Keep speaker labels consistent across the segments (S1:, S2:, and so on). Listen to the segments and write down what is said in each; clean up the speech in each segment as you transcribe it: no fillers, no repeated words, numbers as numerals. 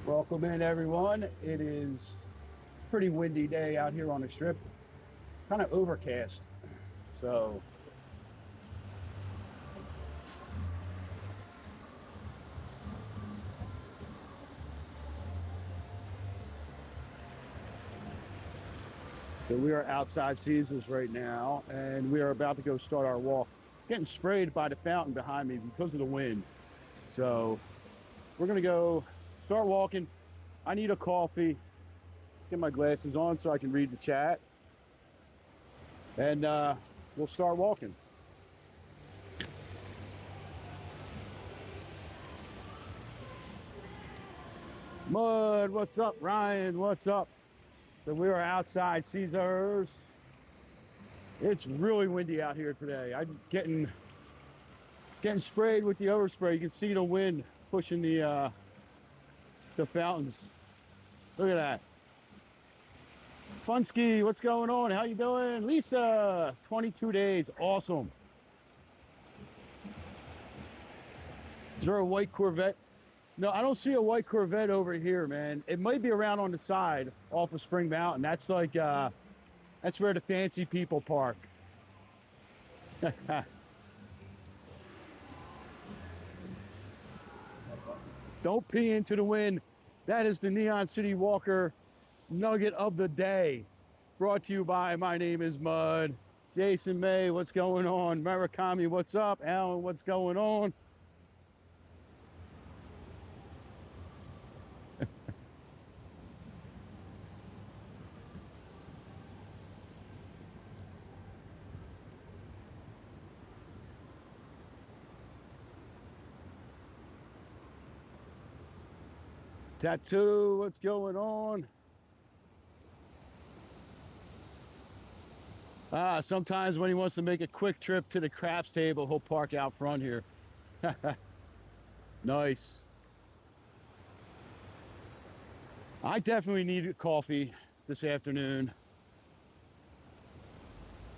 S1: Welcome in, everyone. It is a pretty windy day out here on the Strip. Kind of overcast. So we are outside Caesars right now, and we are about to go start our walk. Getting sprayed by the fountain behind me because of the wind. So we're gonna go start walking. I need a coffee. Get my glasses on so I can read the chat, and we'll start walking. Mud, what's up? Ryan, what's up? So we are outside Caesars. It's really windy out here today. I'm getting sprayed with the overspray. You can see the wind pushing the fountains. Look at that. Funsky, what's going on? How you doing? Lisa, 22 days. Awesome. Is there a white Corvette? No, I don't see a white Corvette over here, man. It might be around on the side off of Spring Mountain. That's like, that's where the fancy people park. Don't pee into the wind. That is the Neon City Walker nugget of the day. Brought to you by My Name is Mud. Jason May, what's going on? Murakami, what's up? Alan, what's going on? Tattoo, what's going on? Sometimes when he wants to make a quick trip to the craps table, he'll park out front here. Nice. I definitely need coffee this afternoon.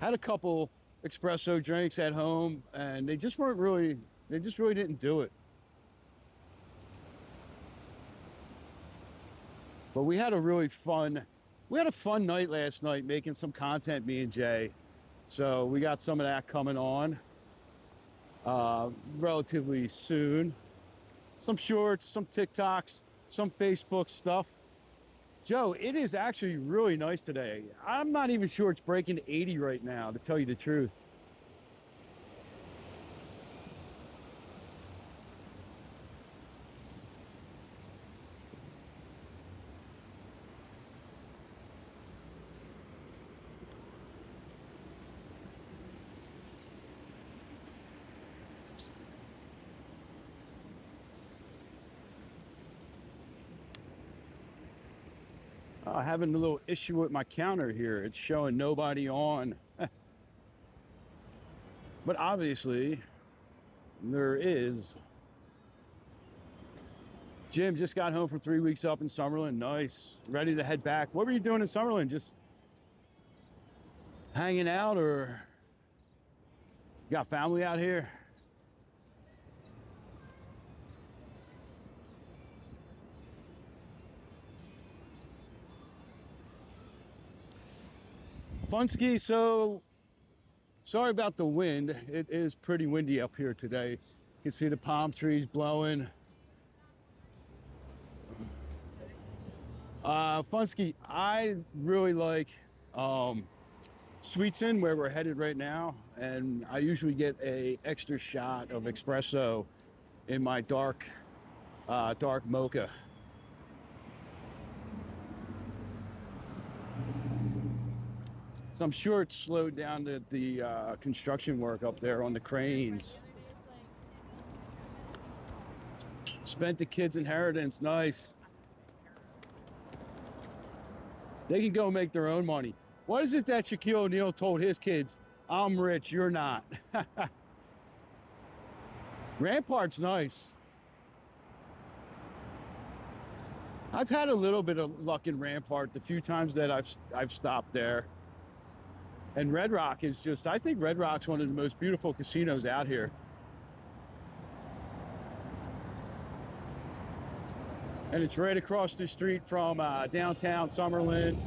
S1: Had a couple espresso drinks at home, and they just really didn't do it. But we had a fun night last night making some content, me and Jay. So we got some of that coming on relatively soon. Some shorts, some TikToks, some Facebook stuff. Joe, it is actually really nice today. I'm not even sure it's breaking 80 right now, to tell you the truth. Having a little issue with my counter here. It's showing nobody on. But obviously, there is. Jim just got home from 3 weeks up in Summerlin. Nice. Ready to head back. What were you doing in Summerlin? Just hanging out, or you got family out here? Funsky, so sorry about the wind. It is pretty windy up here today. You can see the palm trees blowing. Funsky, I really like Sweetsin, where we're headed right now, and I usually get a extra shot of espresso in my dark mocha. So I'm sure it's slowed down the construction work up there on the cranes. Spent the kids' inheritance. Nice. They can go make their own money. What is it that Shaquille O'Neal told his kids? I'm rich, you're not. Rampart's nice. I've had a little bit of luck in Rampart the few times that I've stopped there. And Red Rock is just, I think Red Rock's one of the most beautiful casinos out here. And it's right across the street from downtown Summerlin.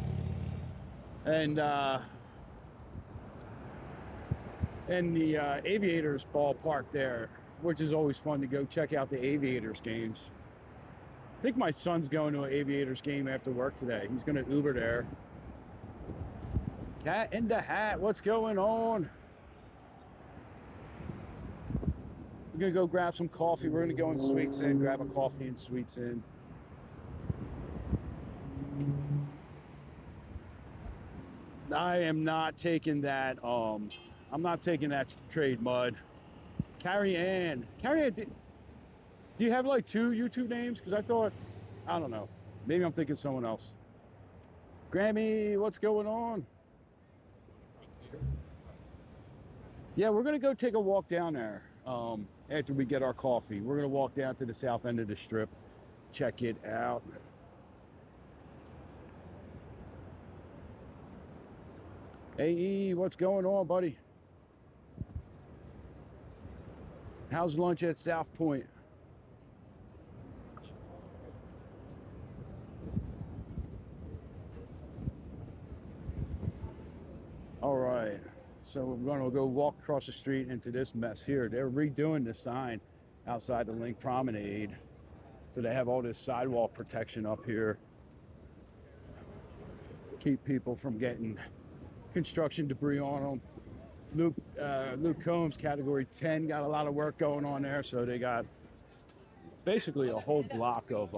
S1: And the Aviators ballpark there, which is always fun to go check out the Aviators games. I think my son's going to an Aviators game after work today. He's going to Uber there. Cat in the Hat, what's going on? We're going to go grab some coffee. We're going to go in Sweetsin, grab a coffee in Sweetsin. I am not taking that, I'm not taking that trade mud. Carrie Ann, do you have like 2 YouTube names? Because I thought, I don't know. Maybe I'm thinking someone else. Grammy, what's going on? Yeah, we're gonna go take a walk down there after we get our coffee. We're gonna walk down to the south end of the strip, check it out. Hey, what's going on, buddy? How's lunch at South Point? All right, so we're gonna go walk across the street into this mess here. They're redoing the sign outside the Link Promenade. So they have all this sidewalk protection up here. Keep people from getting construction debris on them. Luke Combs, category 10, got a lot of work going on there. So they got basically a whole block of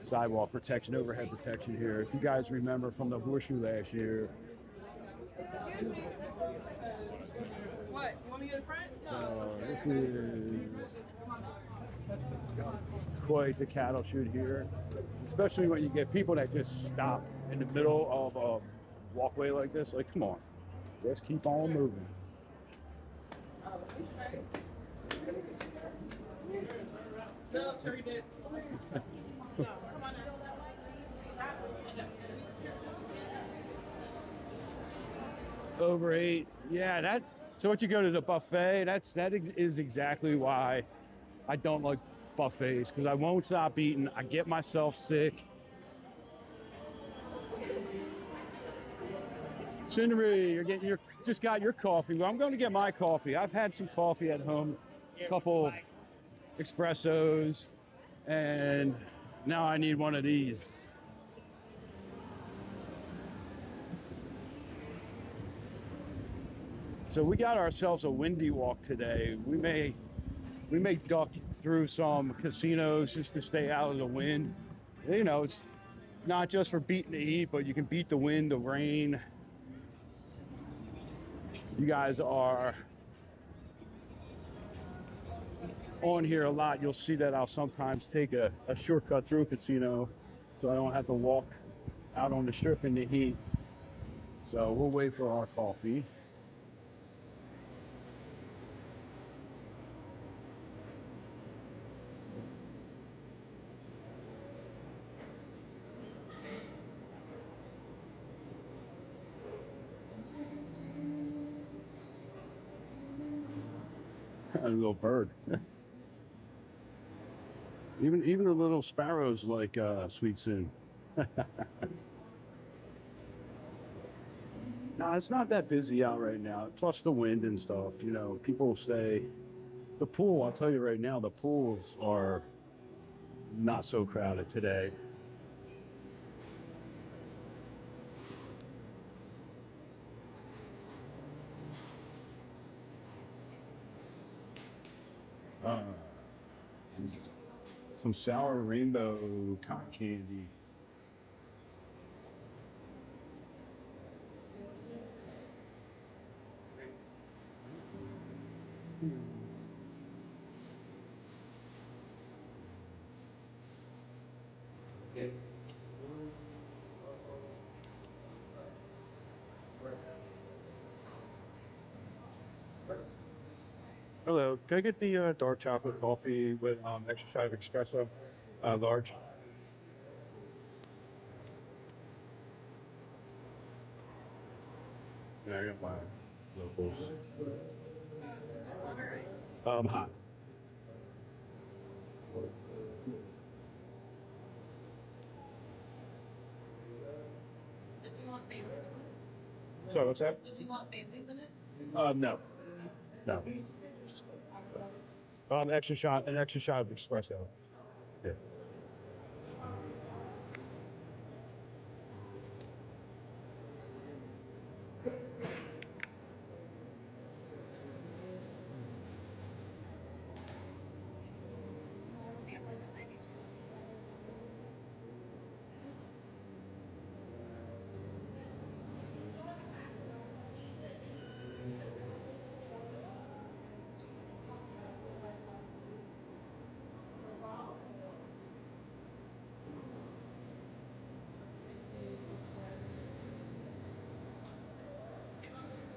S1: sidewalk protection, overhead protection here. If you guys remember from the horseshoe last year.
S2: What? You want me to get a friend?
S1: This is quite the cattle shoot here, especially when you get people that just stop in the middle of a walkway like this. Like, come on, just keep on moving.
S2: No, Terry did.
S1: Over 8, yeah. That. So once you go to the buffet, that is exactly why I don't like buffets, because I won't stop eating. I get myself sick. Cindery, you're just got your coffee. Well, I'm going to get my coffee. I've had some coffee at home, a couple espressos, and now I need one of these. So we got ourselves a windy walk today. We may duck through some casinos just to stay out of the wind. You know, it's not just for beating the heat, but you can beat the wind, the rain. You guys are on here a lot. You'll see that I'll sometimes take a shortcut through a casino so I don't have to walk out on the strip in the heat. So we'll wait for our coffee. A little bird. even the little sparrows like Sweetsin. No, it's not that busy out right now. Plus the wind and stuff. You know, people say the pool. I'll tell you right now, the pools are not so crowded today. Uh, some sour rainbow cotton candy. Hello, can I get the dark chocolate coffee with extra shot of espresso, large? Yeah, I got my locals. Hot. Sorry, what's that?
S3: Did you want Baileys in it?
S1: No. No. An extra shot of espresso. Yeah.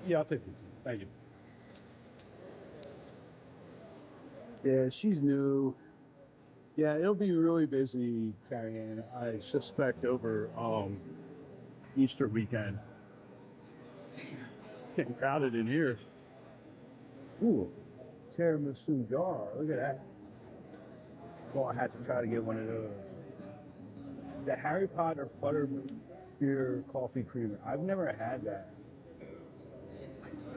S1: Yeah, I'll take these. Thank you. Yeah, she's new. Yeah, it'll be really busy, Carrie, I suspect over Easter weekend. Getting crowded in here. Ooh, tiramisu jar. Look at that. Well, I had to try to get one of those. The Harry Potter butterbeer coffee creamer. I've never had that.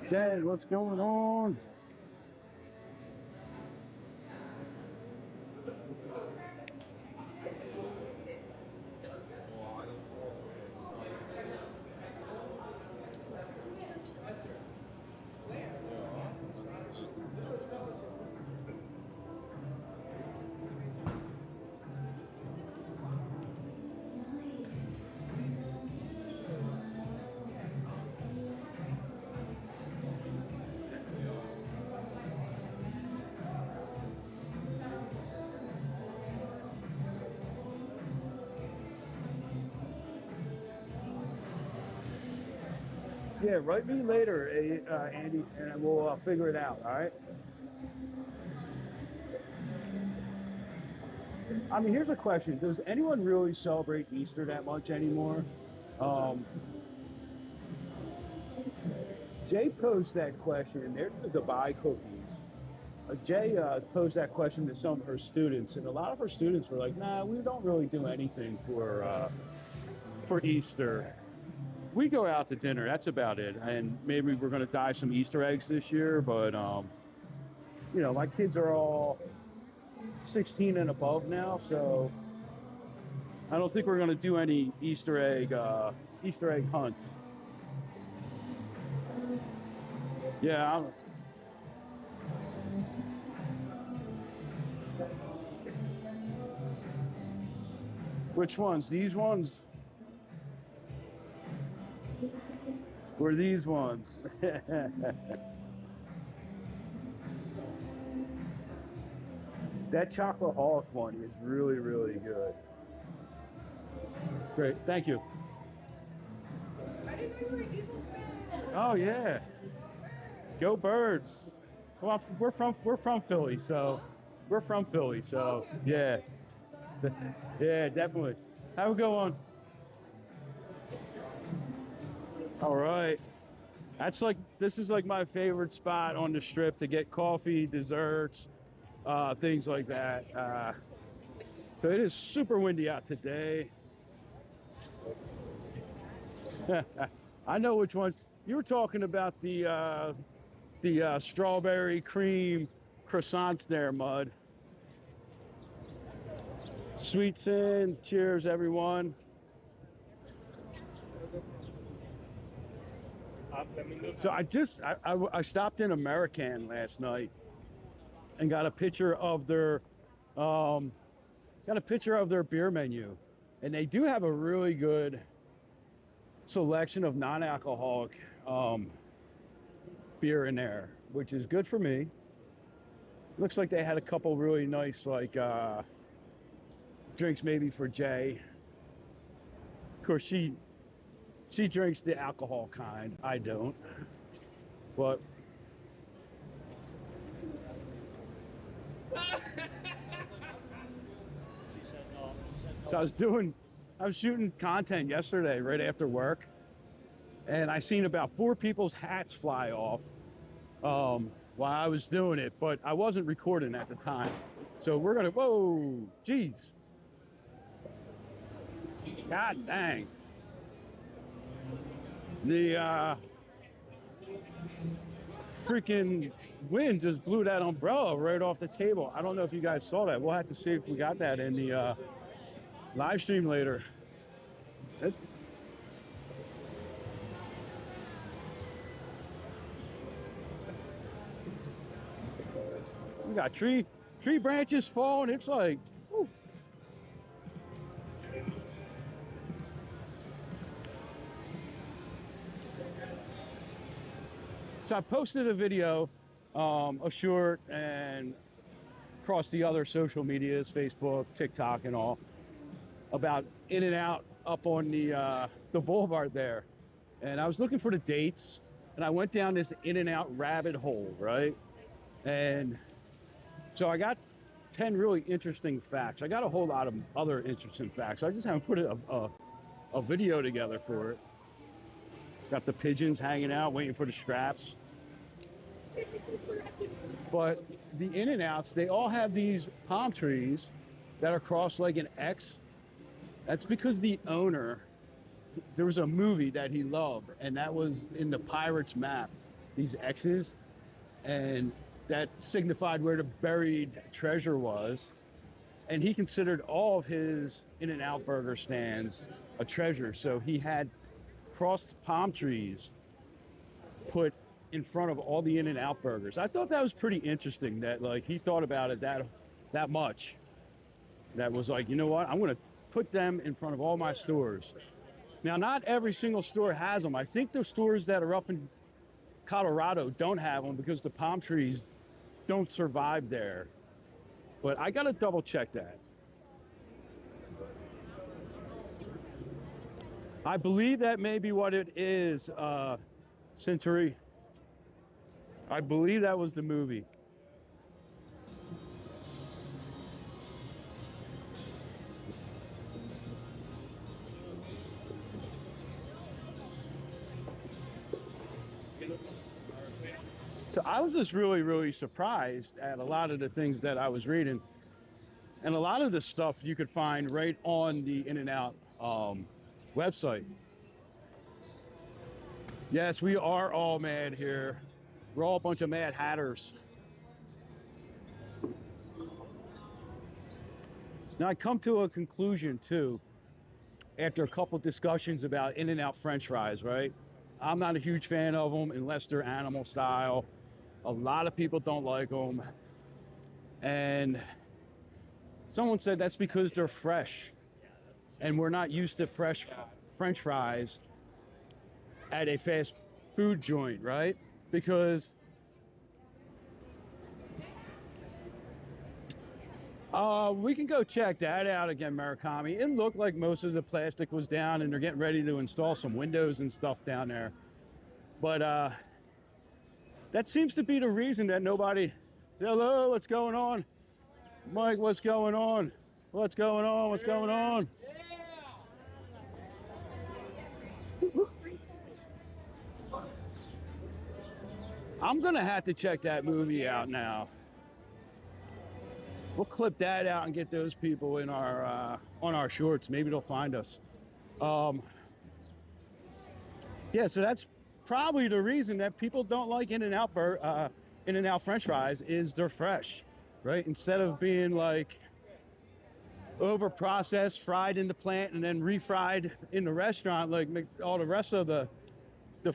S1: Dad, what's going on? Yeah, write me later, Andy, and we'll figure it out, all right? I mean, here's a question. Does anyone really celebrate Easter that much anymore? Jay posed that question. They're the Dubai cookies. Jay posed that question to some of her students, and a lot of her students were like, nah, we don't really do anything for Easter. We go out to dinner, that's about it. And maybe we're going to dye some Easter eggs this year, but, you know, my kids are all 16 and above now, so I don't think we're going to do any Easter egg hunts. Yeah, which ones? These ones? Or these ones? That chocolate one is really, really good. Great, thank you.
S2: I didn't know you were an Eagles fan.
S1: Oh yeah, go Birds! Well, we're from Philly, so we're from Philly, so yeah, yeah, definitely. Have a good one. All right, this is like my favorite spot on the Strip to get coffee, desserts, things like that. So it is super windy out today. I know which ones you were talking about. The strawberry cream croissants there, Mud. Sweetsin, cheers everyone. So I stopped in American last night and got a picture of their beer menu, and they do have a really good selection of non-alcoholic beer in there, which is good for me. Looks like they had a couple really nice like drinks maybe for Jay. Of course, she drinks the alcohol kind. I don't. But so I was shooting content yesterday right after work, and I seen about 4 people's hats fly off while I was doing it, but I wasn't recording at the time. So we're gonna, whoa, geez. God dang. freaking wind just blew that umbrella right off the table. I don't know if you guys saw that. We'll have to see if we got that in the live stream later. We got tree branches falling. It's like, whew. So I posted a video, a short, and across the other social medias, Facebook, TikTok, and all, about In-N-Out up on the boulevard there. And I was looking for the dates, and I went down this In-N-Out rabbit hole, right? And so I got 10 really interesting facts. I got a whole lot of other interesting facts. I just haven't put a video together for it. Got the pigeons hanging out, waiting for the scraps. But the In-N-Outs, they all have these palm trees that are crossed like an X. That's because the owner, there was a movie that he loved, and that was in the Pirates map, these X's, and that signified where the buried treasure was. And he considered all of his In-N-Out burger stands a treasure. So he had crossed palm trees put in front of all the In-N-Out burgers. I thought that was pretty interesting that like he thought about it that much. That was like, you know what? I'm going to put them in front of all my stores. Now, not every single store has them. I think the stores that are up in Colorado don't have them because the palm trees don't survive there. But I got to double check that. I believe that may be what it is, Century. I believe that was the movie. So I was just really surprised at a lot of the things that I was reading. And a lot of the stuff you could find right on the In-N-Out website. Yes, we are all mad here. We're all a bunch of mad hatters. Now I come to a conclusion too, after a couple discussions about In-N-Out French fries, right? I'm not a huge fan of them unless they're animal style. A lot of people don't like them. And someone said that's because they're fresh. And we're not used to fresh French fries at a fast food joint, right? Because we can go check that out again, Murakami. It looked like most of the plastic was down and they're getting ready to install some windows and stuff down there. But that seems to be the reason that nobody, hello, what's going on? Mike, what's going on? What's going on? What's going on? I'm gonna have to check that movie out now. We'll clip that out and get those people in our on our shorts. Maybe they'll find us. Yeah, so that's probably the reason that people don't like In-N-Out French fries is they're fresh, right? Instead of being like over processed, fried in the plant, and then refried in the restaurant, like all the rest of the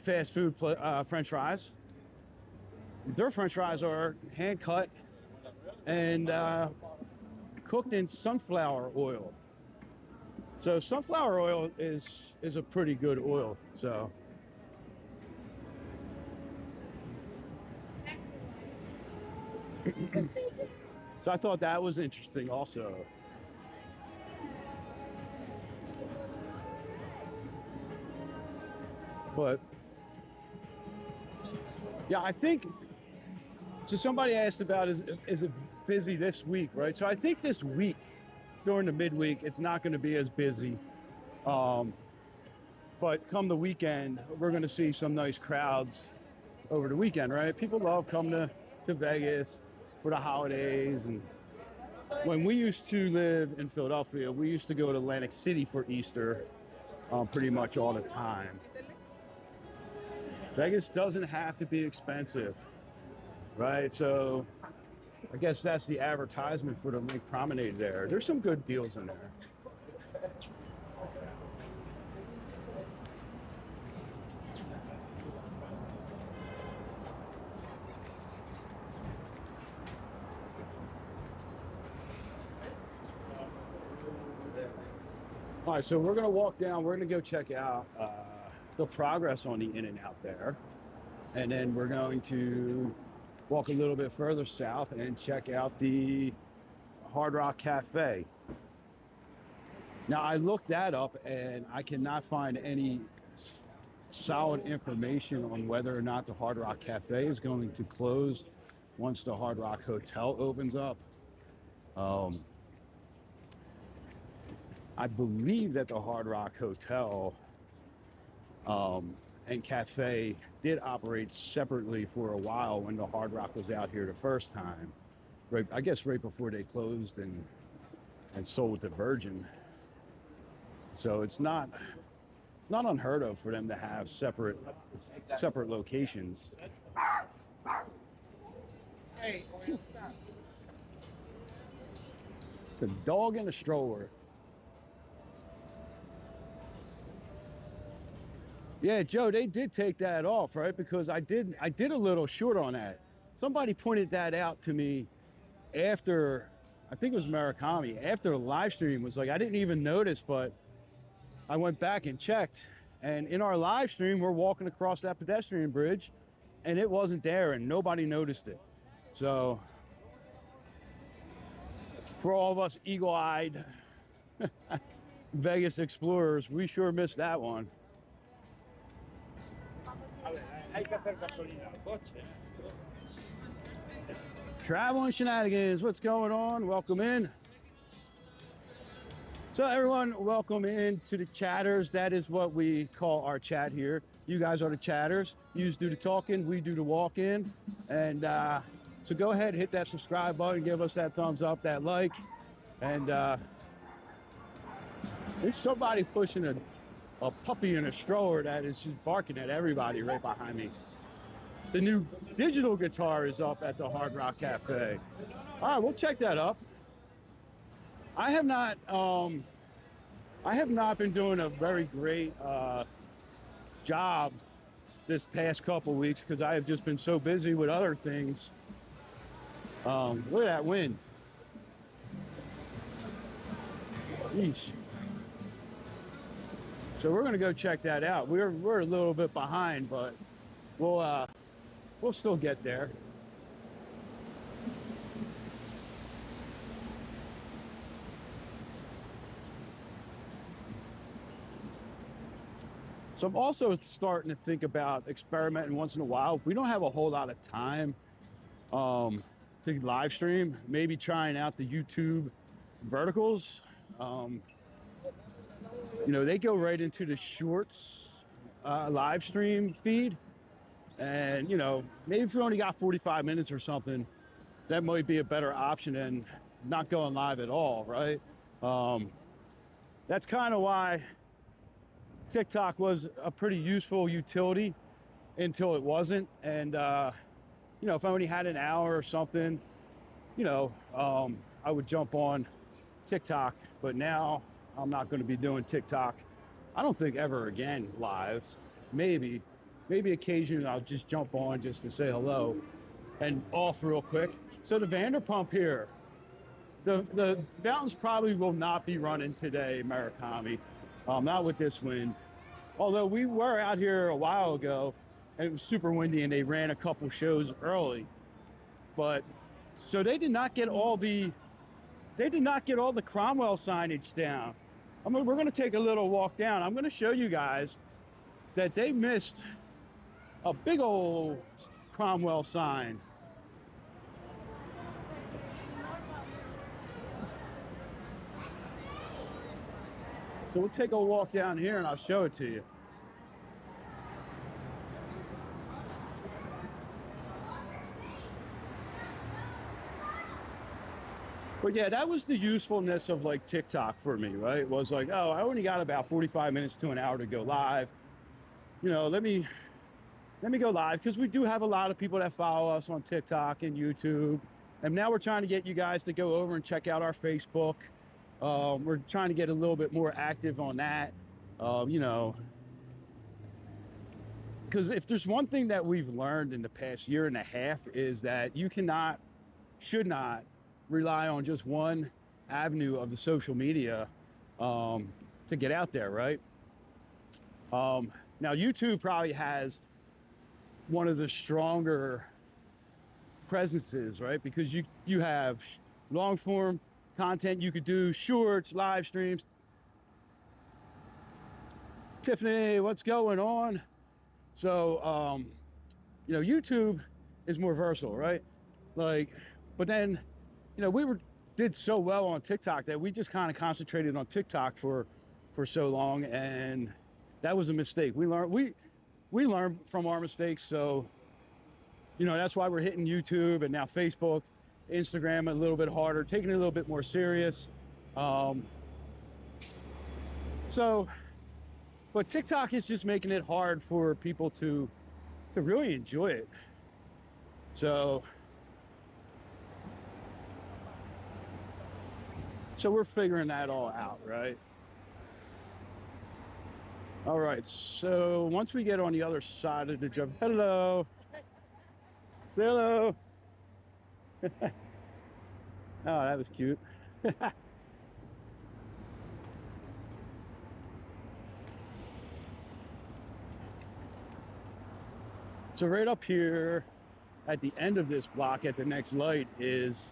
S1: fast food French fries. Their French fries are hand cut and cooked in sunflower oil. So sunflower oil is a pretty good oil. So so I thought that was interesting also. But yeah, I think, so somebody asked about is it busy this week, right? So I think this week, during the midweek, it's not going to be as busy. But come the weekend, we're going to see some nice crowds over the weekend, right? People love coming to Vegas for the holidays. And when we used to live in Philadelphia, we used to go to Atlantic City for Easter pretty much all the time. Vegas doesn't have to be expensive, right? So I guess that's the advertisement for the Lake Promenade there. There's some good deals in there. All right, so we're gonna walk down. We're gonna go check out the progress on the In-N-Out there, and then we're going to walk a little bit further south and check out the Hard Rock Cafe. Now, I looked that up, and I cannot find any solid information on whether or not the Hard Rock Cafe is going to close once the Hard Rock Hotel opens up. I believe that the Hard Rock Hotel and Cafe did operate separately for a while when the Hard Rock was out here the first time. Right, I guess right before they closed and sold to Virgin. So it's not unheard of for them to have separate locations.
S2: Hey, stop.
S1: It's a dog and a stroller. Yeah, Joe, they did take that off, right? Because I did a little short on that. Somebody pointed that out to me after, I think it was Murakami, after the live stream. Was like, I didn't even notice, but I went back and checked, and in our live stream, we're walking across that pedestrian bridge, and it wasn't there, and nobody noticed it. So, for all of us eagle-eyed Vegas explorers, we sure missed that one. Travel and Shenanigans, what's going on? Welcome in. So everyone, welcome in to the chatters. That is what we call our chat here. You guys are the chatters. You do the talking, we do the walk-in. And so go ahead, hit that subscribe button, give us that thumbs up, that like. And there's somebody pushing a puppy in a stroller that is just barking at everybody right behind me. The new digital guitar is up at the Hard Rock Cafe. All right, we'll check that up. I have not been doing a very great job this past couple weeks because I have just been so busy with other things. Look at that wind. Yeesh. So we're gonna go check that out. We're a little bit behind, but we'll still get there. So I'm also starting to think about experimenting once in a while. If we don't have a whole lot of time to live stream, maybe trying out the YouTube verticals. You know, they go right into the shorts live stream feed. And, you know, maybe if we only got 45 minutes or something, that might be a better option than not going live at all, right? That's kind of why TikTok was a pretty useful utility until it wasn't. And, you know, if I only had an hour or something, you know, I would jump on TikTok. But now I'm not going to be doing TikTok, I don't think, ever again live. Maybe occasionally I'll just jump on just to say hello and off real quick. So the Vanderpump here, the fountains probably will not be running today, Murakami. Not with this wind. Although we were out here a while ago and it was super windy and they ran a couple shows early. But so they did not get all the Cromwell signage down. We're going to take a little walk down. I'm going to show you guys that they missed a big old Cromwell sign. So we'll take a walk down here and I'll show it to you. But yeah, that was the usefulness of like TikTok for me, right? It was like, oh, I only got about 45 minutes to an hour to go live. You know, let me let me go live, because we do have a lot of people that follow us on TikTok and YouTube. And now we're trying to get you guys to go over and check out our Facebook. We're trying to get a little bit more active on that. You know, because if there's one thing that we've learned in the past year and a half is that you should not rely on just one avenue of the social media to get out there, right? Now YouTube probably has one of the stronger presences, right? Because you have long form content, you could do shorts, live streams. Tiffany, what's going on? So you know, YouTube is more versatile, right? Like, but then, you know, did so well on TikTok that we just kind of concentrated on TikTok for so long, and that was a mistake. We learned from our mistakes. So, you know, that's why we're hitting YouTube and now Facebook, Instagram a little bit harder, taking it a little bit more serious. So, but TikTok is just making it hard for people to really enjoy it. So we're figuring that all out, right? All right, so once we get on the other side of the jump, hello. Say hello. Oh, that was cute. So right up here at the end of this block at the next light is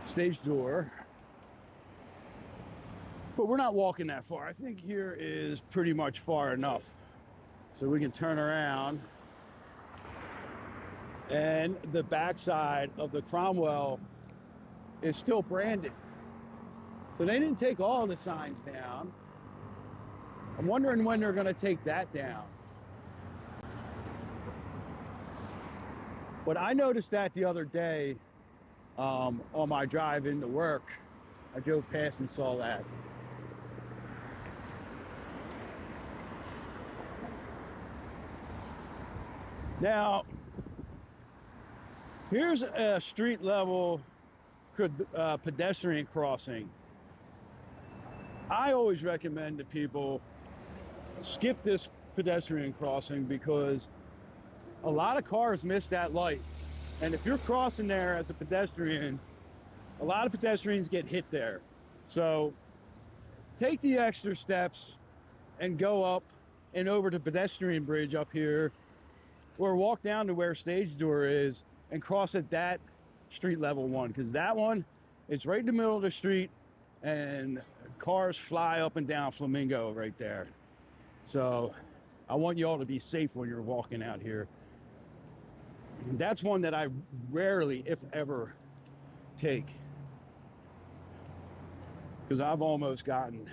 S1: stage door. But we're not walking that far. I think here is pretty much far enough. So we can turn around. And the backside of the Cromwell is still branded. So they didn't take all the signs down. I'm wondering when they're going to take that down. But I noticed that the other day on my drive into work. I drove past and saw that. Now, here's a street level pedestrian crossing. I always recommend to people skip this pedestrian crossing because a lot of cars miss that light. And if you're crossing there as a pedestrian, a lot of pedestrians get hit there. So take the extra steps and go up and over the pedestrian bridge up here, or walk down to where stage door is and cross at that street level one, because that one, it's right in the middle of the street and cars fly up and down Flamingo right there. So I want you all to be safe when you're walking out here. That's one that I rarely, if ever, take, because I've almost gotten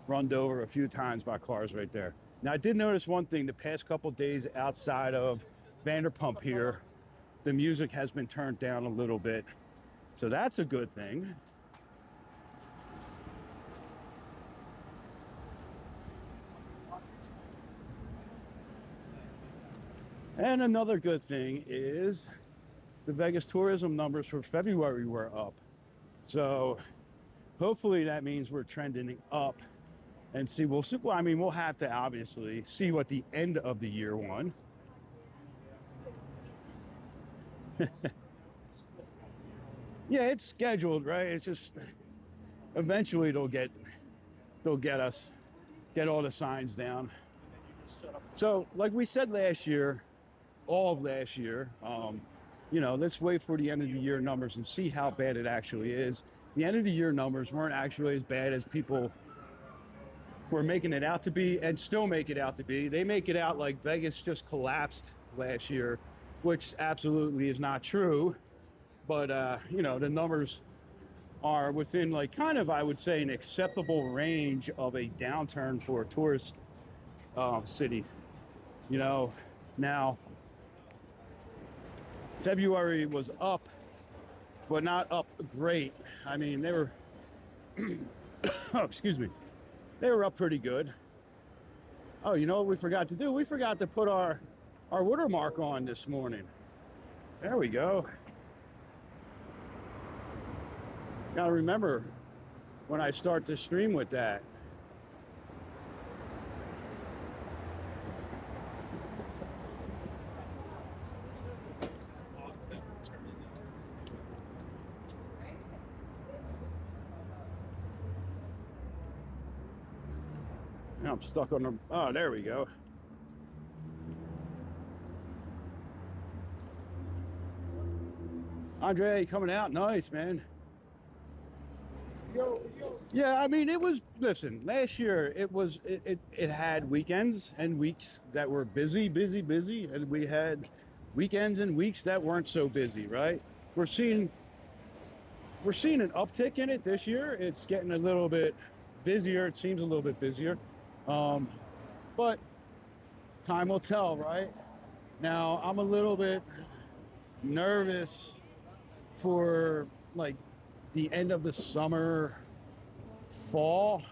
S1: run over a few times by cars right there. Now, I did notice one thing the past couple days outside of Vanderpump here, the music has been turned down a little bit. So that's a good thing. And another good thing is the Vegas tourism numbers for February were up. So hopefully that means we're trending up. And see, well, I mean, we'll have to obviously see what the end of the year one. Yeah, it's scheduled, right? It's just eventually they'll get us, get all the signs down. So like we said last year, all of last year, you know, let's wait for the end of the year numbers and see how bad it actually is. The end of the year numbers weren't actually as bad as people were making it out to be, and still make it out to be. They make it out like Vegas just collapsed last year, which absolutely is not true. But you know, the numbers are within, like, kind of, I would say, an acceptable range of a downturn for a tourist city. You know, now February was up, but not up great. I mean, they were oh, excuse me, they were up pretty good. Oh, you know what we forgot to do? We forgot to put our watermark on this morning. There we go. Gotta remember when I start to stream with that. Now I'm stuck on the, oh, there we go. Andre coming out, nice, man. Yeah, I mean, it was, listen, last year it had weekends and weeks that were busy, and we had weekends and weeks that weren't so busy, right? We're seeing an uptick in it this year. It's getting a little bit busier. It seems a little bit busier. But time will tell, right? Now, I'm a little bit nervous for like the end of the summer, fall,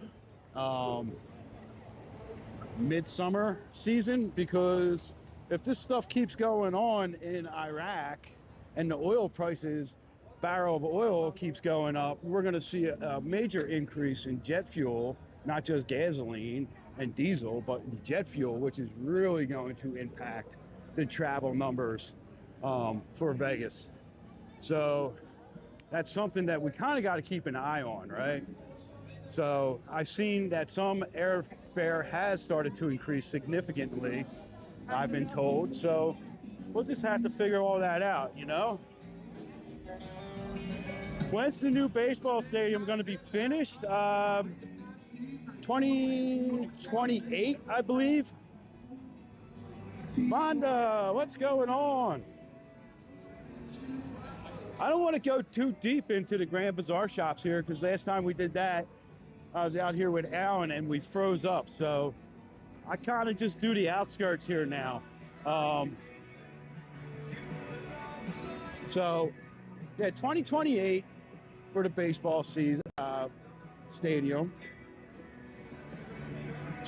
S1: midsummer season, because if this stuff keeps going on in Iraq and the oil prices, barrel of oil keeps going up, we're going to see a major increase in jet fuel, not just gasoline and diesel, but jet fuel, which is really going to impact the travel numbers for Vegas. So that's something that we kind of got to keep an eye on, right? So I've seen that some airfare has started to increase significantly, I've been told. So we'll just have to figure all that out, you know? When's the new baseball stadium going to be finished? 2028, I believe. Vonda, what's going on? I don't want to go too deep into the Grand Bazaar shops here, because last time we did that, I was out here with Alan and we froze up. So I kind of just do the outskirts here now. So yeah, 2028 for the baseball season, stadium.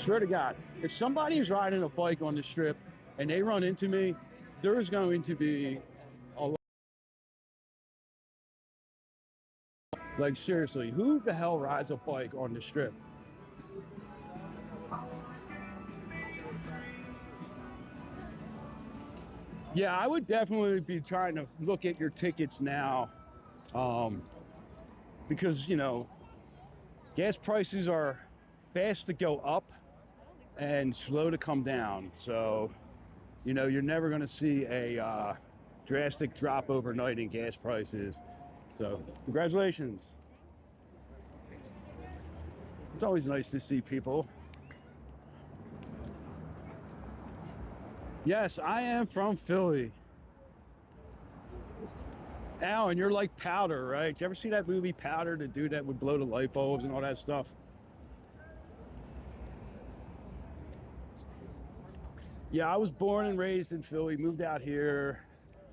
S1: Swear to God, if somebody is riding a bike on the Strip and they run into me, there's going to be a lot. Like, seriously, who the hell rides a bike on the Strip? Yeah, I would definitely be trying to look at your tickets now, because, you know, gas prices are fast to go up and slow to come down. So, you know, you're never going to see a drastic drop overnight in gas prices. So, congratulations. It's always nice to see people. Yes, I am from Philly. Alan, you're like Powder, right? Did you ever see that movie Powder, the dude that would blow the light bulbs and all that stuff? Yeah, I was born and raised in Philly, moved out here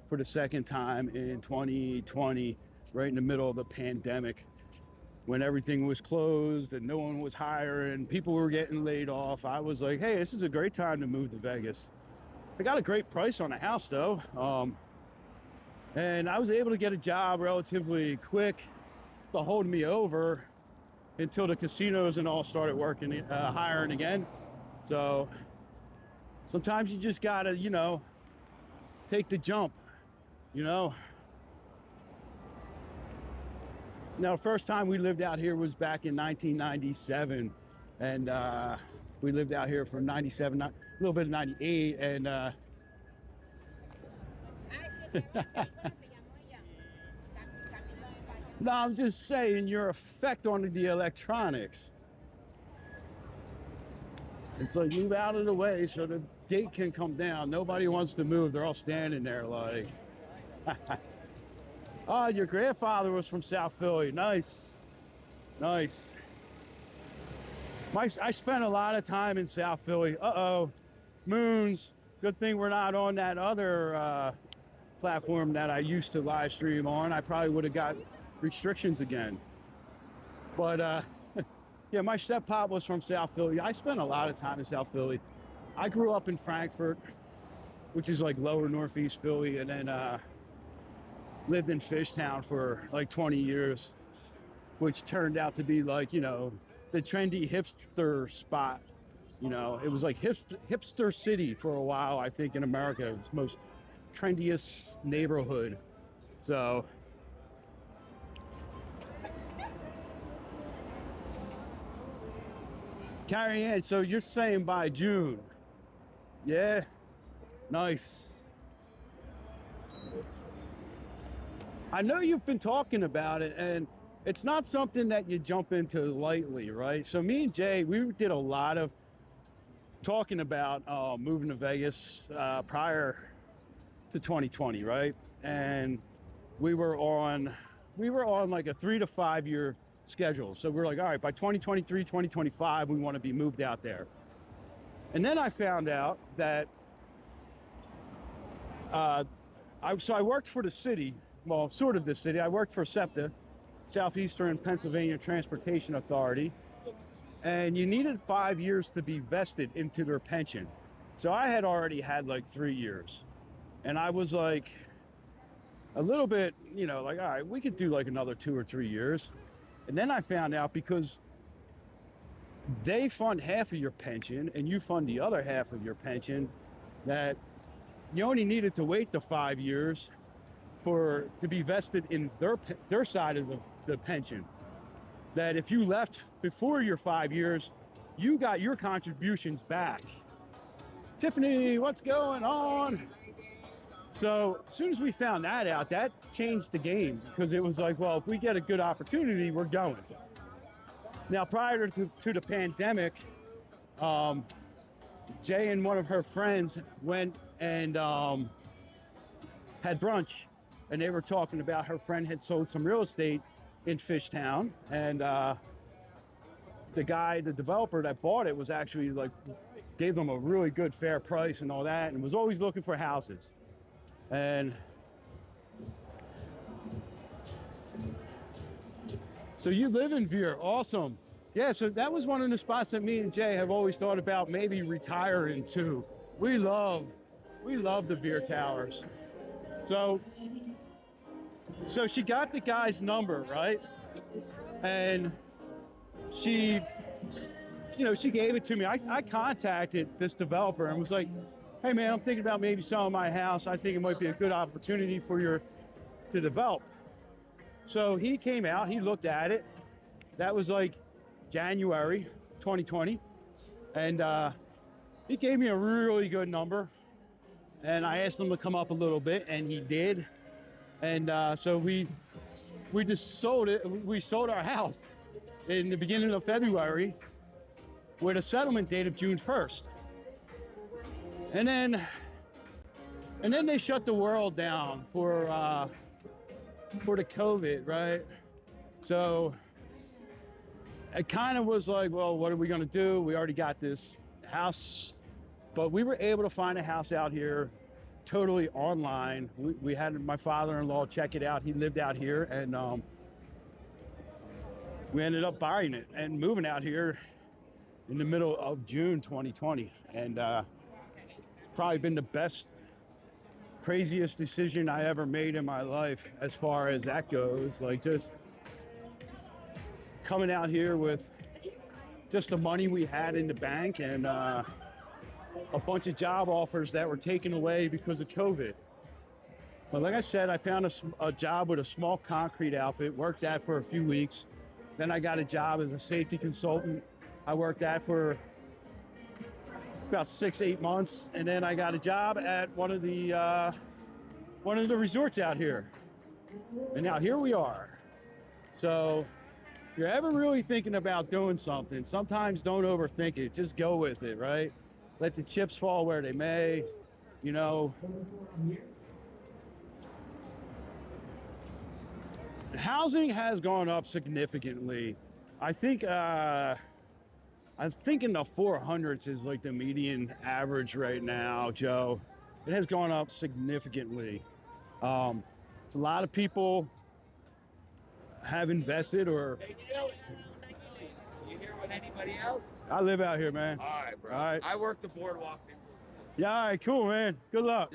S1: for the second time in 2020, right in the middle of the pandemic, when everything was closed and no one was hiring, people were getting laid off. I was like, hey, this is a great time to move to Vegas. I got a great price on a house though. And I was able to get a job relatively quick to hold me over until the casinos and all started working, hiring again. So sometimes you just gotta, you know, take the jump, you know. Now, first time we lived out here was back in 1997, and we lived out here from 97, a little bit of 98, and no, I'm just saying your effect on the electronics. It's like, move out of the way so the gate can come down. Nobody wants to move. They're all standing there like, oh, your grandfather was from South Philly. Nice. Nice. I spent a lot of time in South Philly. Uh-oh. Moons. Good thing we're not on that other platform that I used to live stream on. I probably would have got restrictions again. But yeah, my step-pop was from South Philly. I spent a lot of time in South Philly. I grew up in Frankfurt, which is like lower northeast Philly, and then lived in Fishtown for like 20 years, which turned out to be like, you know, the trendy hipster spot. You know, it was like hipster city for a while, I think, in America. It was the most trendiest neighborhood. So Carrie Ann, so you're saying by June? Yeah, nice. I know you've been talking about it, and it's not something that you jump into lightly, right? So me and Jay, we did a lot of talking about moving to Vegas prior to 2020, right? And we were on like a 3 to 5 year schedule. So we're like, all right, by 2023, 2025, we want to be moved out there. And then I found out that I worked for the city, well, sort of the city. I worked for SEPTA, Southeastern Pennsylvania Transportation Authority, and you needed 5 years to be vested into their pension. So I had already had like 3 years, and I was like a little bit, you know, like, all right, we could do like another 2 or 3 years. And then I found out, because they fund half of your pension and you fund the other half of your pension, that you only needed to wait the 5 years to be vested in their side of the pension. That if you left before your 5 years, you got your contributions back. Tiffany, what's going on? So as soon as we found that out, that changed the game, because it was like, well, if we get a good opportunity, we're going. Now, prior to the pandemic, Jay and one of her friends went and had brunch, and they were talking about her friend had sold some real estate in Fishtown, and the developer that bought it was actually like, gave them a really good fair price and all that, and was always looking for houses. And so you live in Veer, awesome. Yeah, so that was one of the spots that me and Jay have always thought about maybe retiring to. We love the Veer Towers. So she got the guy's number, right? And she, you know, she gave it to me. I contacted this developer and was like, hey man, I'm thinking about maybe selling my house. I think it might be a good opportunity for you to develop. So he came out, he looked at it. That was like January 2020. And he gave me a really good number. And I asked him to come up a little bit, and he did. And so we just sold it. We sold our house in the beginning of February with a settlement date of June 1st. And then they shut the world down for the COVID, right? So it kind of was like, well, what are we gonna do? We already got this house, but we were able to find a house out here totally online. We had my father-in-law check it out. He lived out here, and we ended up buying it and moving out here in the middle of June 2020. And it's probably been the best, craziest decision I ever made in my life as far as that goes. Like, just coming out here with just the money we had in the bank, and a bunch of job offers that were taken away because of COVID. But like I said, I found a job with a small concrete outfit, worked that for a few weeks. Then I got a job as a safety consultant. I worked that for about 6-8 months, and then I got a job at one of the resorts out here. And now here we are. So if you're ever really thinking about doing something, sometimes don't overthink it. Just go with it, right? Let the chips fall where they may, you know. Housing has gone up significantly. I think I'm thinking the 400s is like the median average right now, Joe. It has gone up significantly. It's a lot of people have invested, or
S3: with anybody else?
S1: I live out here, man.
S3: All right, bro.
S1: All right.
S3: I work the boardwalk.
S1: Yeah, all right, cool, man. Good luck.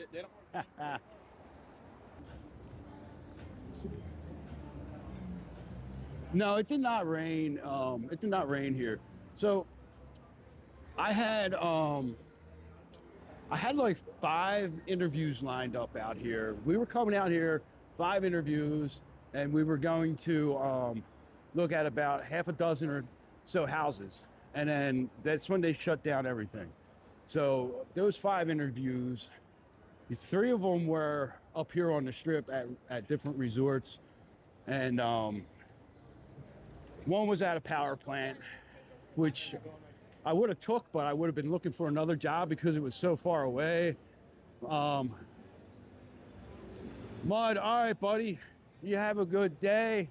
S1: No, it did not rain. It did not rain here. So I had like 5 interviews lined up out here. We were coming out here, 5 interviews, and we were going to look at about half a dozen or so houses. And then that's when they shut down everything. So those 5 interviews, 3 of them were up here on the Strip at different resorts. And one was at a power plant, which I would have took, but I would have been looking for another job because it was so far away. Mud, all right, buddy. You have a good day.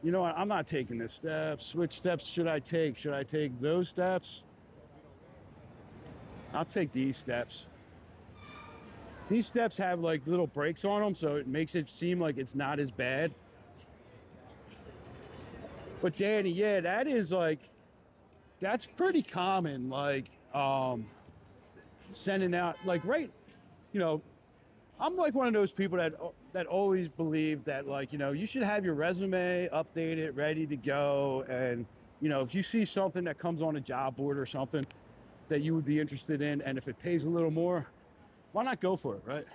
S1: You know what? I'm not taking this steps. Which steps should I take? Should I take those steps? I'll take these steps. These steps have like little brakes on them, so it makes it seem like it's not as bad. But Danny, yeah, that is like, that's pretty common. Like sending out, like, right, you know, I'm like one of those people that always believe that, like, you know, you should have your resume updated, ready to go. And, you know, if you see something that comes on a job board or something that you would be interested in, and if it pays a little more, why not go for it, right?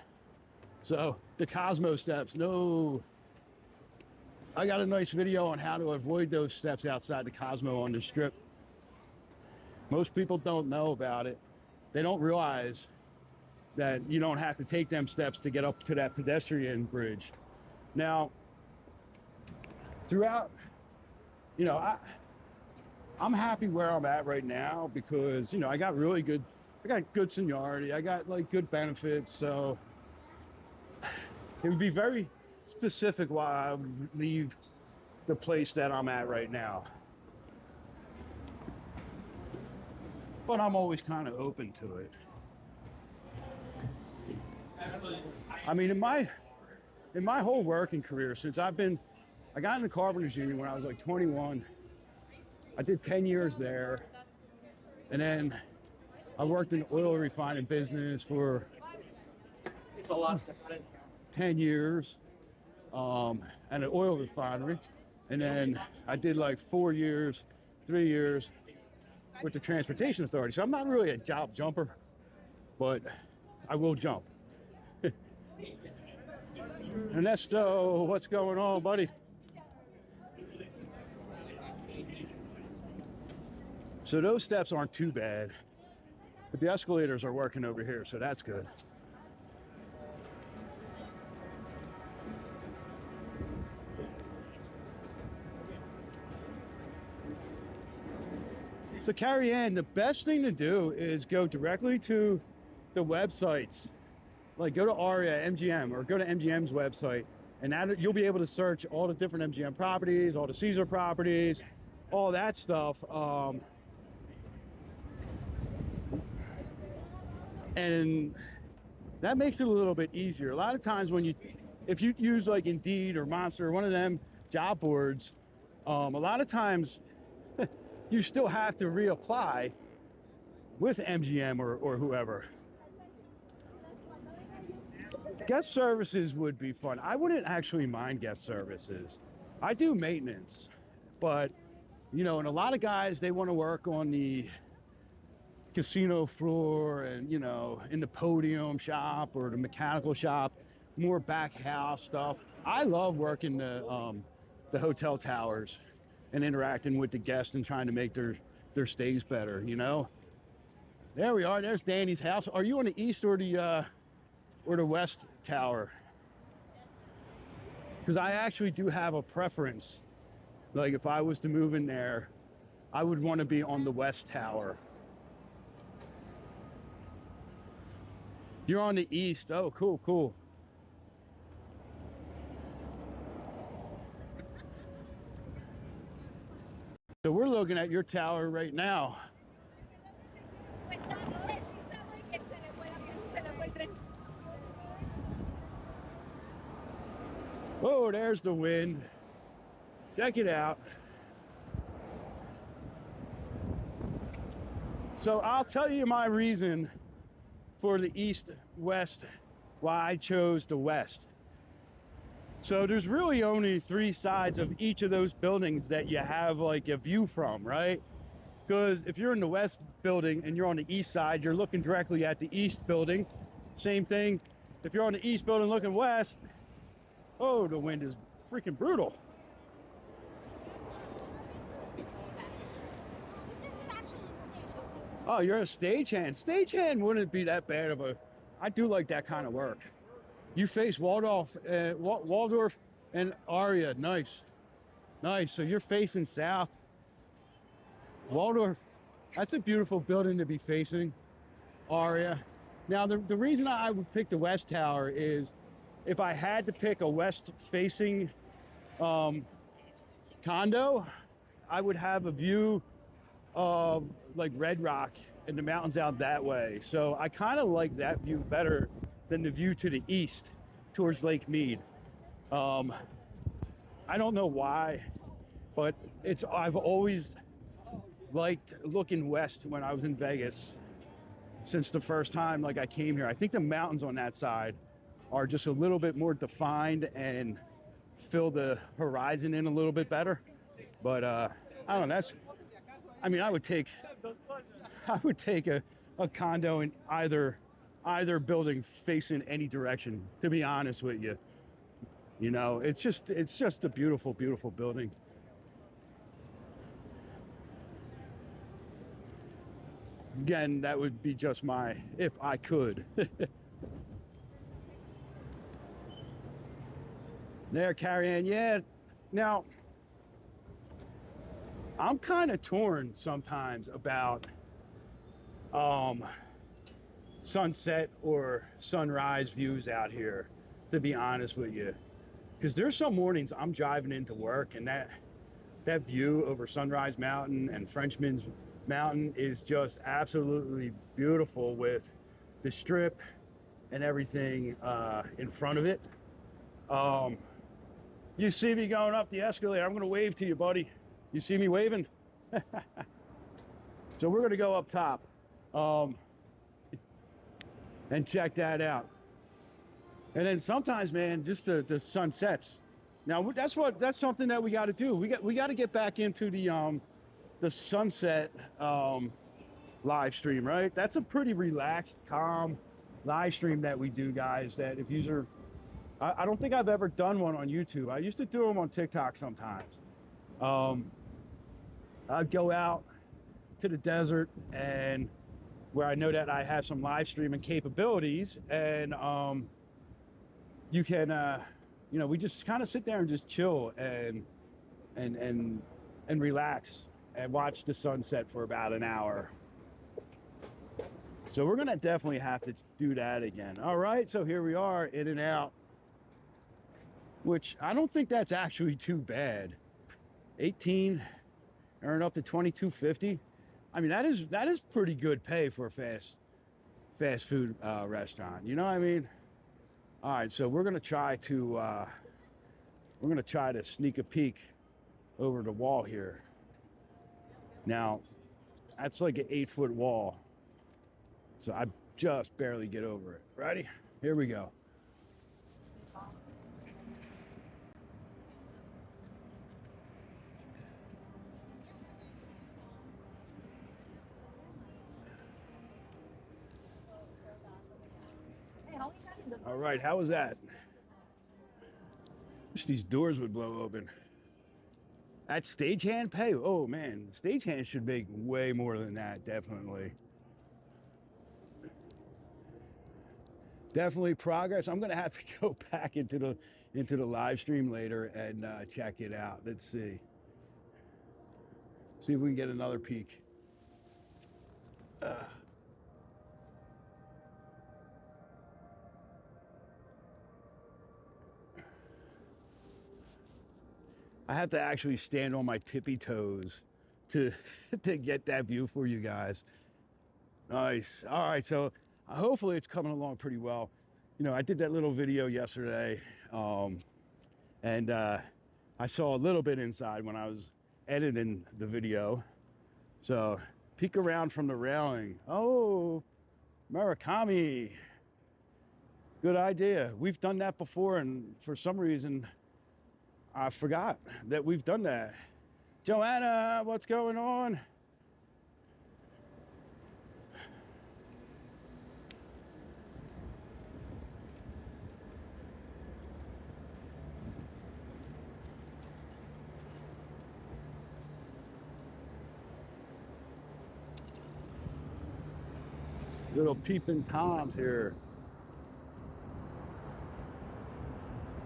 S1: So the Cosmo steps, no. I got a nice video on how to avoid those steps outside the Cosmo on the Strip. Most people don't know about it. They don't realize that you don't have to take them steps to get up to that pedestrian bridge. Now, throughout, you know, I'm happy where I'm at right now because, you know, I got good seniority. I got like good benefits. So it would be very specific why I would leave the place that I'm at right now. But I'm always kind of open to it. I mean, in my whole working career, since I got in the Carpenters Union when I was like 21. I did 10 years there. And then I worked in the oil refining business for 10 years at an oil refinery. And then I did like 3 years with the Transportation Authority. So I'm not really a job jumper, but I will jump. Ernesto, what's going on, buddy? So those steps aren't too bad, but the escalators are working over here, so that's good. So Carrie Ann, the best thing to do is go directly to the websites. Like go to ARIA, MGM, or go to MGM's website, and that you'll be able to search all the different MGM properties, all the Caesar properties, all that stuff. And that makes it a little bit easier. A lot of times if you use like Indeed or Monster or one of them job boards, a lot of times you still have to reapply with MGM or whoever. Guest services would be fun. I wouldn't actually mind guest services. I do maintenance, but you know, and a lot of guys, they want to work on the casino floor and, you know, in the podium shop or the mechanical shop, more back house stuff. I love working the hotel towers and interacting with the guests and trying to make their stays better, you know. There we are. There's Danny's house. Are you on the east or the west tower? Because I actually do have a preference. Like if I was to move in there, I would want to be on the west tower. You're on the east. Oh, cool, cool. So we're looking at your tower right now. Oh, there's the wind. Check it out. So I'll tell you my reason for the east-west, why I chose the west. So there's really only three sides of each of those buildings that you have like a view from, right? Because if you're in the west building and you're on the east side, you're looking directly at the east building. Same thing, if you're on the east building looking west, oh, the wind is freaking brutal.
S2: This is actually insane.
S1: Oh, you're a stagehand. Stagehand wouldn't be that bad of a... I do like that kind of work. You face Waldorf and Aria. Nice. Nice. So you're facing south. Waldorf, that's a beautiful building to be facing. Aria. Now, the reason I would pick the West Tower is if I had to pick a west-facing condo, I would have a view of like Red Rock and the mountains out that way. So I kind of like that view better than the view to the east towards Lake Mead. I don't know why, but I've always liked looking west when I was in Vegas since the first time like I came here. I think the mountains on that side are just a little bit more defined and fill the horizon in a little bit better. But I don't know, I mean, I would take a condo in either building facing any direction, to be honest with you. You know, it's just a beautiful, beautiful building. Again, that would be just my, if I could. There, Carrie Ann, yeah. Now, I'm kind of torn sometimes about sunset or sunrise views out here, to be honest with you. Because there's some mornings I'm driving into work and that view over Sunrise Mountain and Frenchman's Mountain is just absolutely beautiful with the Strip and everything in front of it. You see me going up the escalator, I'm gonna wave to you, buddy. You see me waving? So we're gonna go up top and check that out. And then sometimes, man, just the sunsets. Now that's something that we got to do. We got to get back into the sunset live stream, right? That's a pretty relaxed, calm live stream that we do, guys. That if you are, I don't think I've ever done one on YouTube. I used to do them on TikTok sometimes. I'd go out to the desert and where I know that I have some live streaming capabilities, and you can you know, we just kind of sit there and just chill and relax and watch the sunset for about an hour. So we're gonna definitely have to do that again. All right, so here we are, in and out, which I don't think that's actually too bad. 18, earn up to 22.50. I mean, that is pretty good pay for a fast food restaurant. You know what I mean? All right, so we're gonna try to sneak a peek over the wall here. Now, that's like an 8-foot wall, so I just barely get over it. Ready? Here we go. All right, how was that? Wish these doors would blow open. That stagehand pay? Oh man, stagehand should make way more than that, definitely. Definitely progress. I'm gonna have to go back into the live stream later and check it out. Let's see. See if we can get another peek. I have to actually stand on my tippy toes to get that view for you guys. Nice. All right, so hopefully it's coming along pretty well. You know, I did that little video yesterday, and I saw a little bit inside when I was editing the video. So Peek around from the railing. Oh, Murakami. Good idea. We've done that before, and for some reason, I forgot that we've done that. Joanna, what's going on? Little peeping toms here.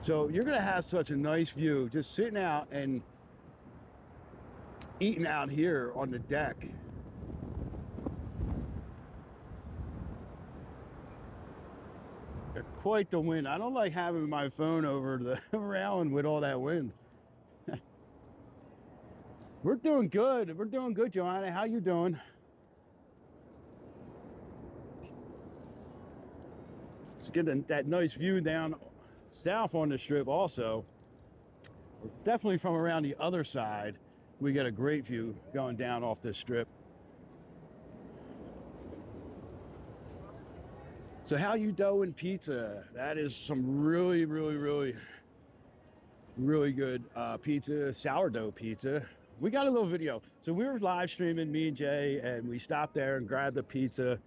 S1: So you're gonna have such a nice view just sitting out and eating out here on the deck. Quite the wind. I don't like having my phone over the railing with all that wind. We're doing good. We're doing good, Joanna. How you doing? Just getting that nice view down south on the strip also. Definitely from around the other side, we get a great view going down off this strip. So how you doing pizza? That is some really good pizza, sourdough pizza. We got a little video. So we were live streaming, me and Jay, and we stopped there and grabbed the pizza,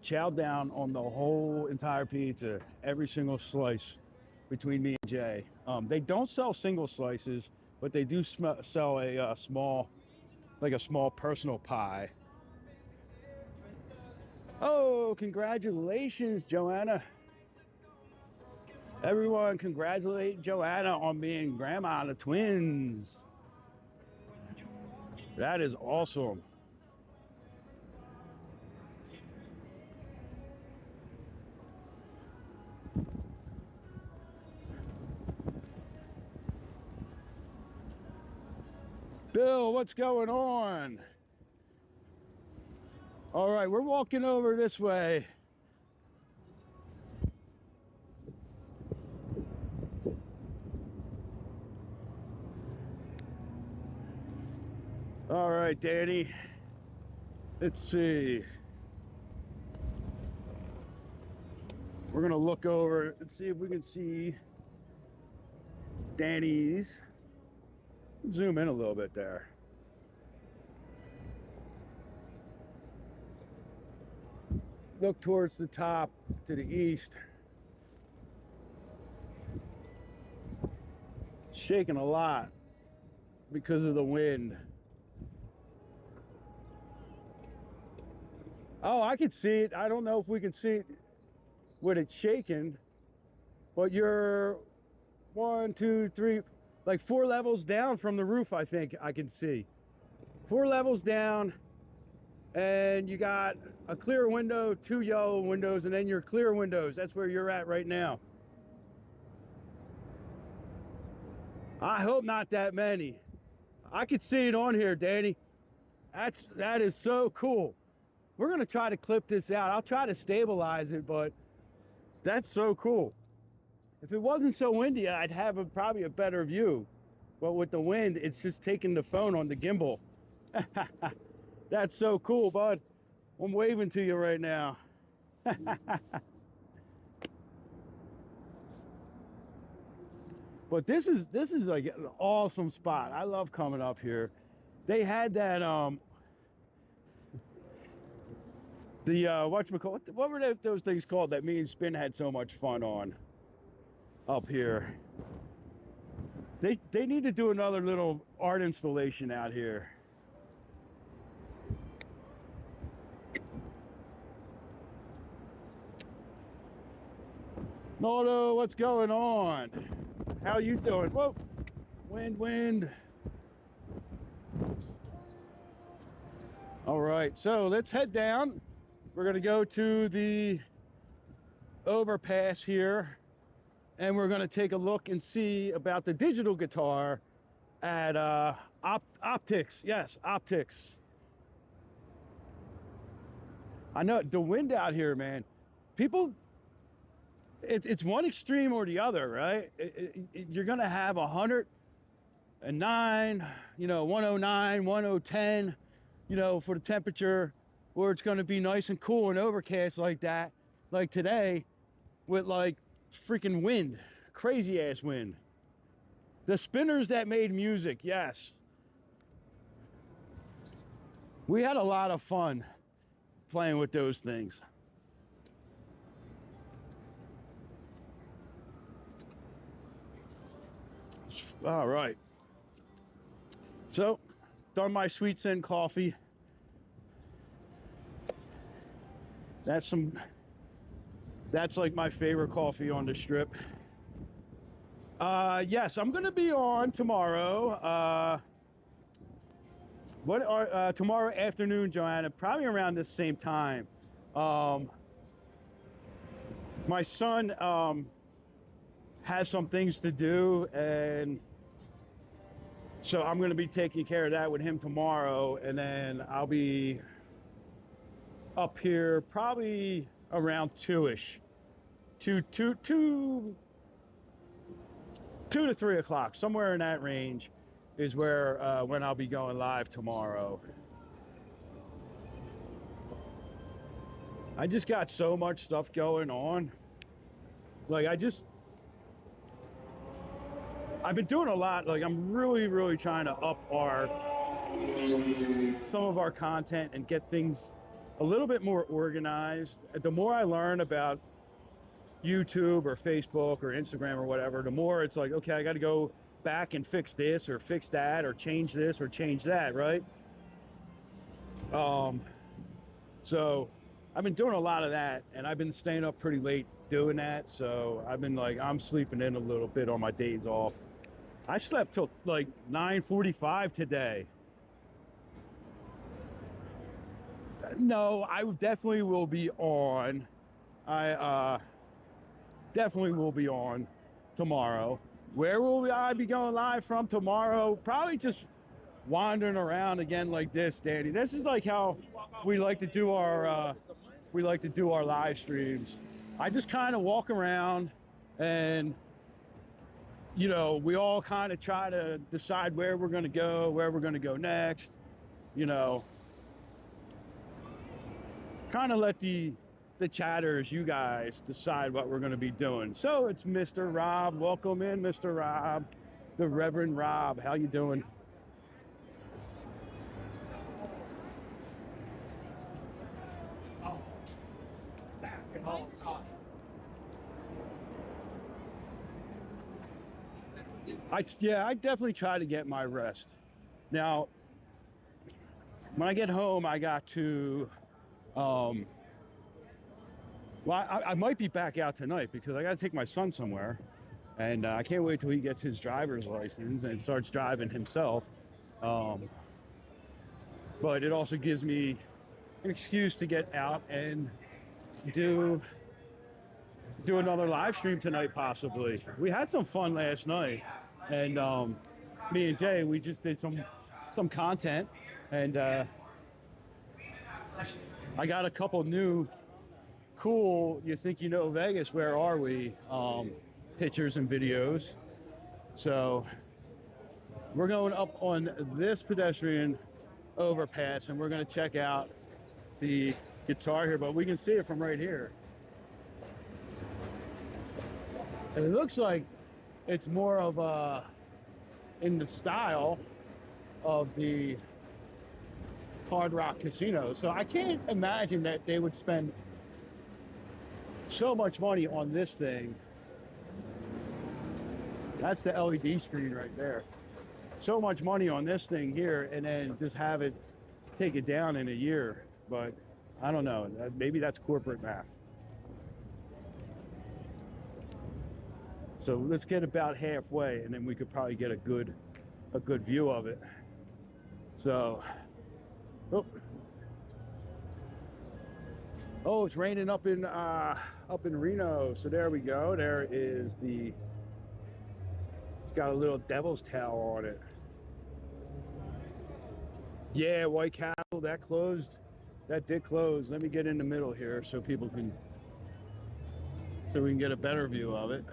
S1: chowed down on the whole entire pizza, every single slice between me and Jay. They don't sell single slices, but they do sell a small personal pie. Oh, congratulations, Joanna. Everyone congratulate Joanna on being grandma to twins. That is awesome. Bill, what's going on? All right, we're walking over this way. All right, Danny. Let's see. We're gonna look over and see if we can see Danny's. Zoom in a little bit there. Look towards the top to the east. Shaking a lot because of the wind. Oh, I can see it. I don't know if we can see it with it shaking, but you're 1, 2, 3, like 4 levels down from the roof. I think I can see 4 levels down, and you got a clear window, 2 yellow windows, and then your clear windows. That's where you're at right now. I hope not that many. I could see it on here, Danny. That is so cool. We're gonna try to clip this out. I'll try to stabilize it, but that's so cool. If it wasn't so windy, I'd have probably a better view. But with the wind, it's just taking the phone on the gimbal. That's so cool, bud. I'm waving to you right now. But this is like an awesome spot. I love coming up here. They had that what were those things called that me and Spin had so much fun on up here? They need to do another little art installation out here. Noto, what's going on? How you doing? Whoa, wind. All right, so let's head down. We're gonna go to the overpass here, and we're gonna take a look and see about the digital guitar at Optics. Yes, Optics. I know the wind out here, man. People, it's one extreme or the other, right? You're gonna have 109, 109, 110. you know, for the temperature, where it's going to be nice and cool and overcast like that, like today, with like freaking wind, crazy ass wind. The spinners that made music, yes. We had a lot of fun playing with those things. All right. So, done my Sweetsin coffee. That's like my favorite coffee on the strip. Yes, I'm gonna be on tomorrow. Tomorrow afternoon, Joanna, probably around this same time. My son has some things to do, and so I'm going to be taking care of that with him tomorrow, and then I'll be up here probably around 2-ish, 2 to 3 o'clock, somewhere in that range is where when I'll be going live tomorrow. I just got so much stuff going on. Like I've been doing a lot. Like I'm really trying to up some of our content and get things a little bit more organized. The more I learn about YouTube or Facebook or Instagram or whatever, the more it's like, okay, I got to go back and fix this or fix that or change this or change that, right? So I've been doing a lot of that, and I've been staying up pretty late doing that. So I've been like, I'm sleeping in a little bit on my days off. I slept till like 9:45 today. No, I definitely will be on. I definitely will be on tomorrow. Where will I be going live from tomorrow? Probably just wandering around again like this, Danny. This is like how we like to do our live streams. I just kind of walk around, and you know, we all kind of try to decide where we're going to go next, you know, kind of let the chatters, you guys, decide what we're going to be doing. So it's Mr. Rob. Welcome in, Mr. Rob, the Reverend Rob. How you doing? I definitely try to get my rest. Now, when I get home, I got to, well, I might be back out tonight because I got to take my son somewhere, and I can't wait till he gets his driver's license and starts driving himself. But it also gives me an excuse to get out and do another live stream tonight, possibly. We had some fun last night, and me and Jay, we just did some content, and I got a couple new cool You Think You Know Vegas, Where Are We pictures and videos. So we're going up on this pedestrian overpass, and we're going to check out the guitar here, but we can see it from right here. And it looks like it's more of in the style of the Hard Rock Casino. So I can't imagine that they would spend so much money on this thing. That's the LED screen right there. So much money on this thing here, and then just have it take it down in a year. But I don't know, maybe that's corporate math. So let's get about halfway, and then we could probably get a good view of it. So, oh, it's raining up in Reno. So there we go. There is it's got a little devil's towel on it. Yeah, White Castle, that closed. That did close. Let me get in the middle here so we can get a better view of it.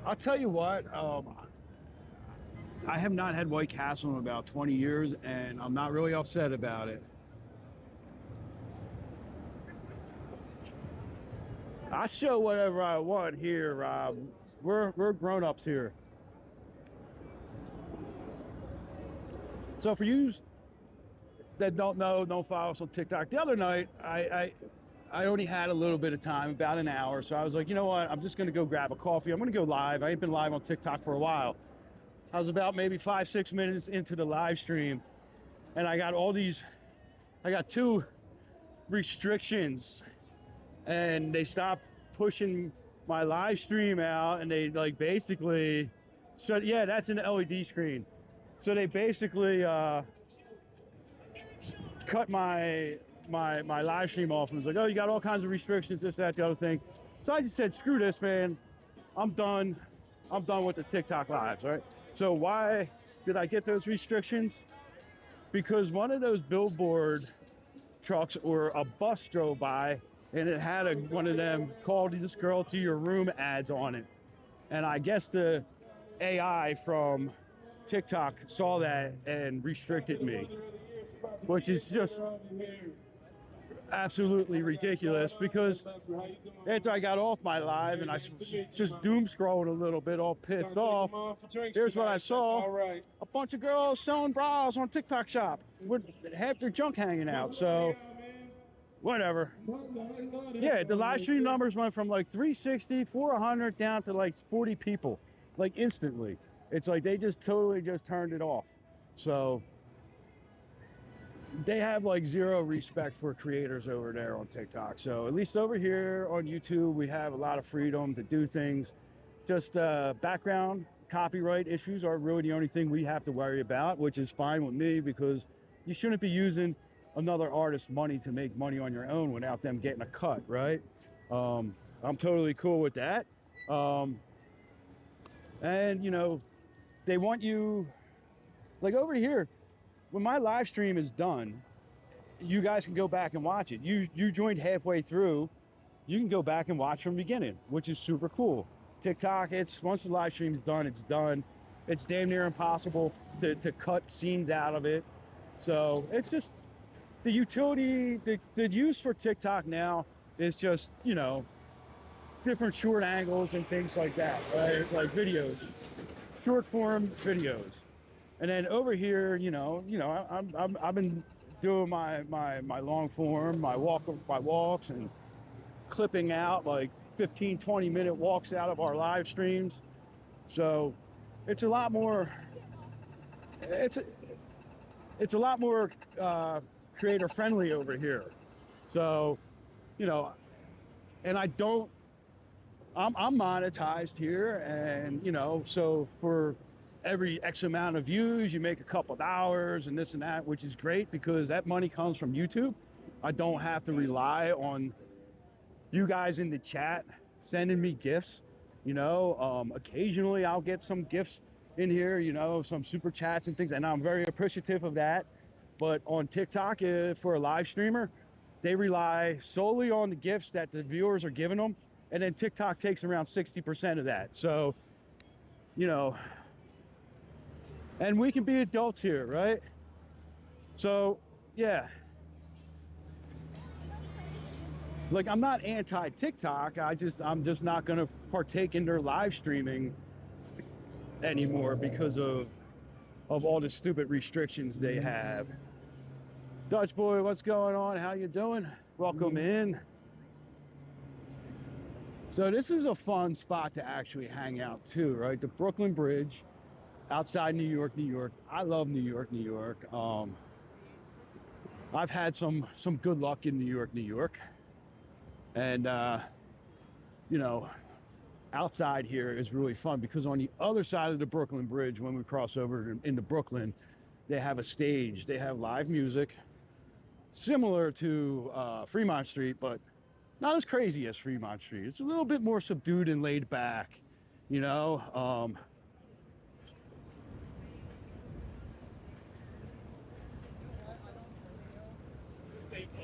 S1: I'll tell you what, I have not had White Castle in about 20 years, and I'm not really upset about it. I show whatever I want here, Rob. We're grown-ups here. So for you that don't know, don't follow us on TikTok, the other night I only had a little bit of time, about an hour, so I was like, you know what, I'm just gonna go grab a coffee. I'm gonna go live. I ain't been live on TikTok for a while. I was about maybe 5-6 minutes into the live stream, and I got two restrictions, and they stopped pushing my live stream out, and they like basically said, yeah, that's an LED screen. So they basically cut my live stream off and was like, oh, you got all kinds of restrictions, this, that, the other thing. So I just said, screw this, man. I'm done with the TikTok lives, right? So why did I get those restrictions? Because one of those billboard trucks or a bus drove by, and it had one of them "call this girl to your room" ads on it. And I guess the AI from TikTok saw that and restricted me, which is just absolutely ridiculous, because after I got off my live and I just doom scrolled a little bit, all pissed off, here's what I saw: a bunch of girls selling bras on TikTok shop with half their junk hanging out. So whatever. Yeah, the live stream numbers went from like 360, 400 down to like 40 people, like instantly. It's like they just totally just turned it off. So they have like zero respect for creators over there on TikTok. So at least over here on YouTube, we have a lot of freedom to do things. Just background copyright issues are really the only thing we have to worry about, which is fine with me, because you shouldn't be using another artist's money to make money on your own without them getting a cut, right? I'm totally cool with that. And you know, they want you, like over here, when my live stream is done, you guys can go back and watch it. You joined halfway through, you can go back and watch from the beginning, which is super cool. TikTok, it's once the live stream is done, it's done. It's damn near impossible to cut scenes out of it. So it's just the utility, the use for TikTok now is just, you know, different short angles and things like that, right? Like videos, short form videos. And then over here, you know, I've been doing my long form, my walks, and clipping out like 15, 20-minute walks out of our live streams. So it's a lot more, it's a lot more creator friendly over here. So, you know, and I'm monetized here, and you know, so for every X amount of views, you make a couple dollars and this and that, which is great because that money comes from YouTube. I don't have to rely on you guys in the chat sending me gifts. You know, occasionally I'll get some gifts in here, you know, some super chats and things, and I'm very appreciative of that. But on TikTok, for a live streamer, they rely solely on the gifts that the viewers are giving them, and then TikTok takes around 60% of that. So, you know, and we can be adults here, right? So, yeah. Like, I'm not anti-TikTok. I'm just not going to partake in their live streaming anymore because of all the stupid restrictions they have. Dutch boy, what's going on? How you doing? Welcome in. So this is a fun spot to actually hang out too, right? The Brooklyn Bridge, outside New York, New York. I love New York, New York. I've had some good luck in New York, New York. And, you know, outside here is really fun because on the other side of the Brooklyn Bridge, when we cross over into Brooklyn, they have a stage. They have live music, similar to Fremont Street, but not as crazy as Fremont Street. It's a little bit more subdued and laid back, you know.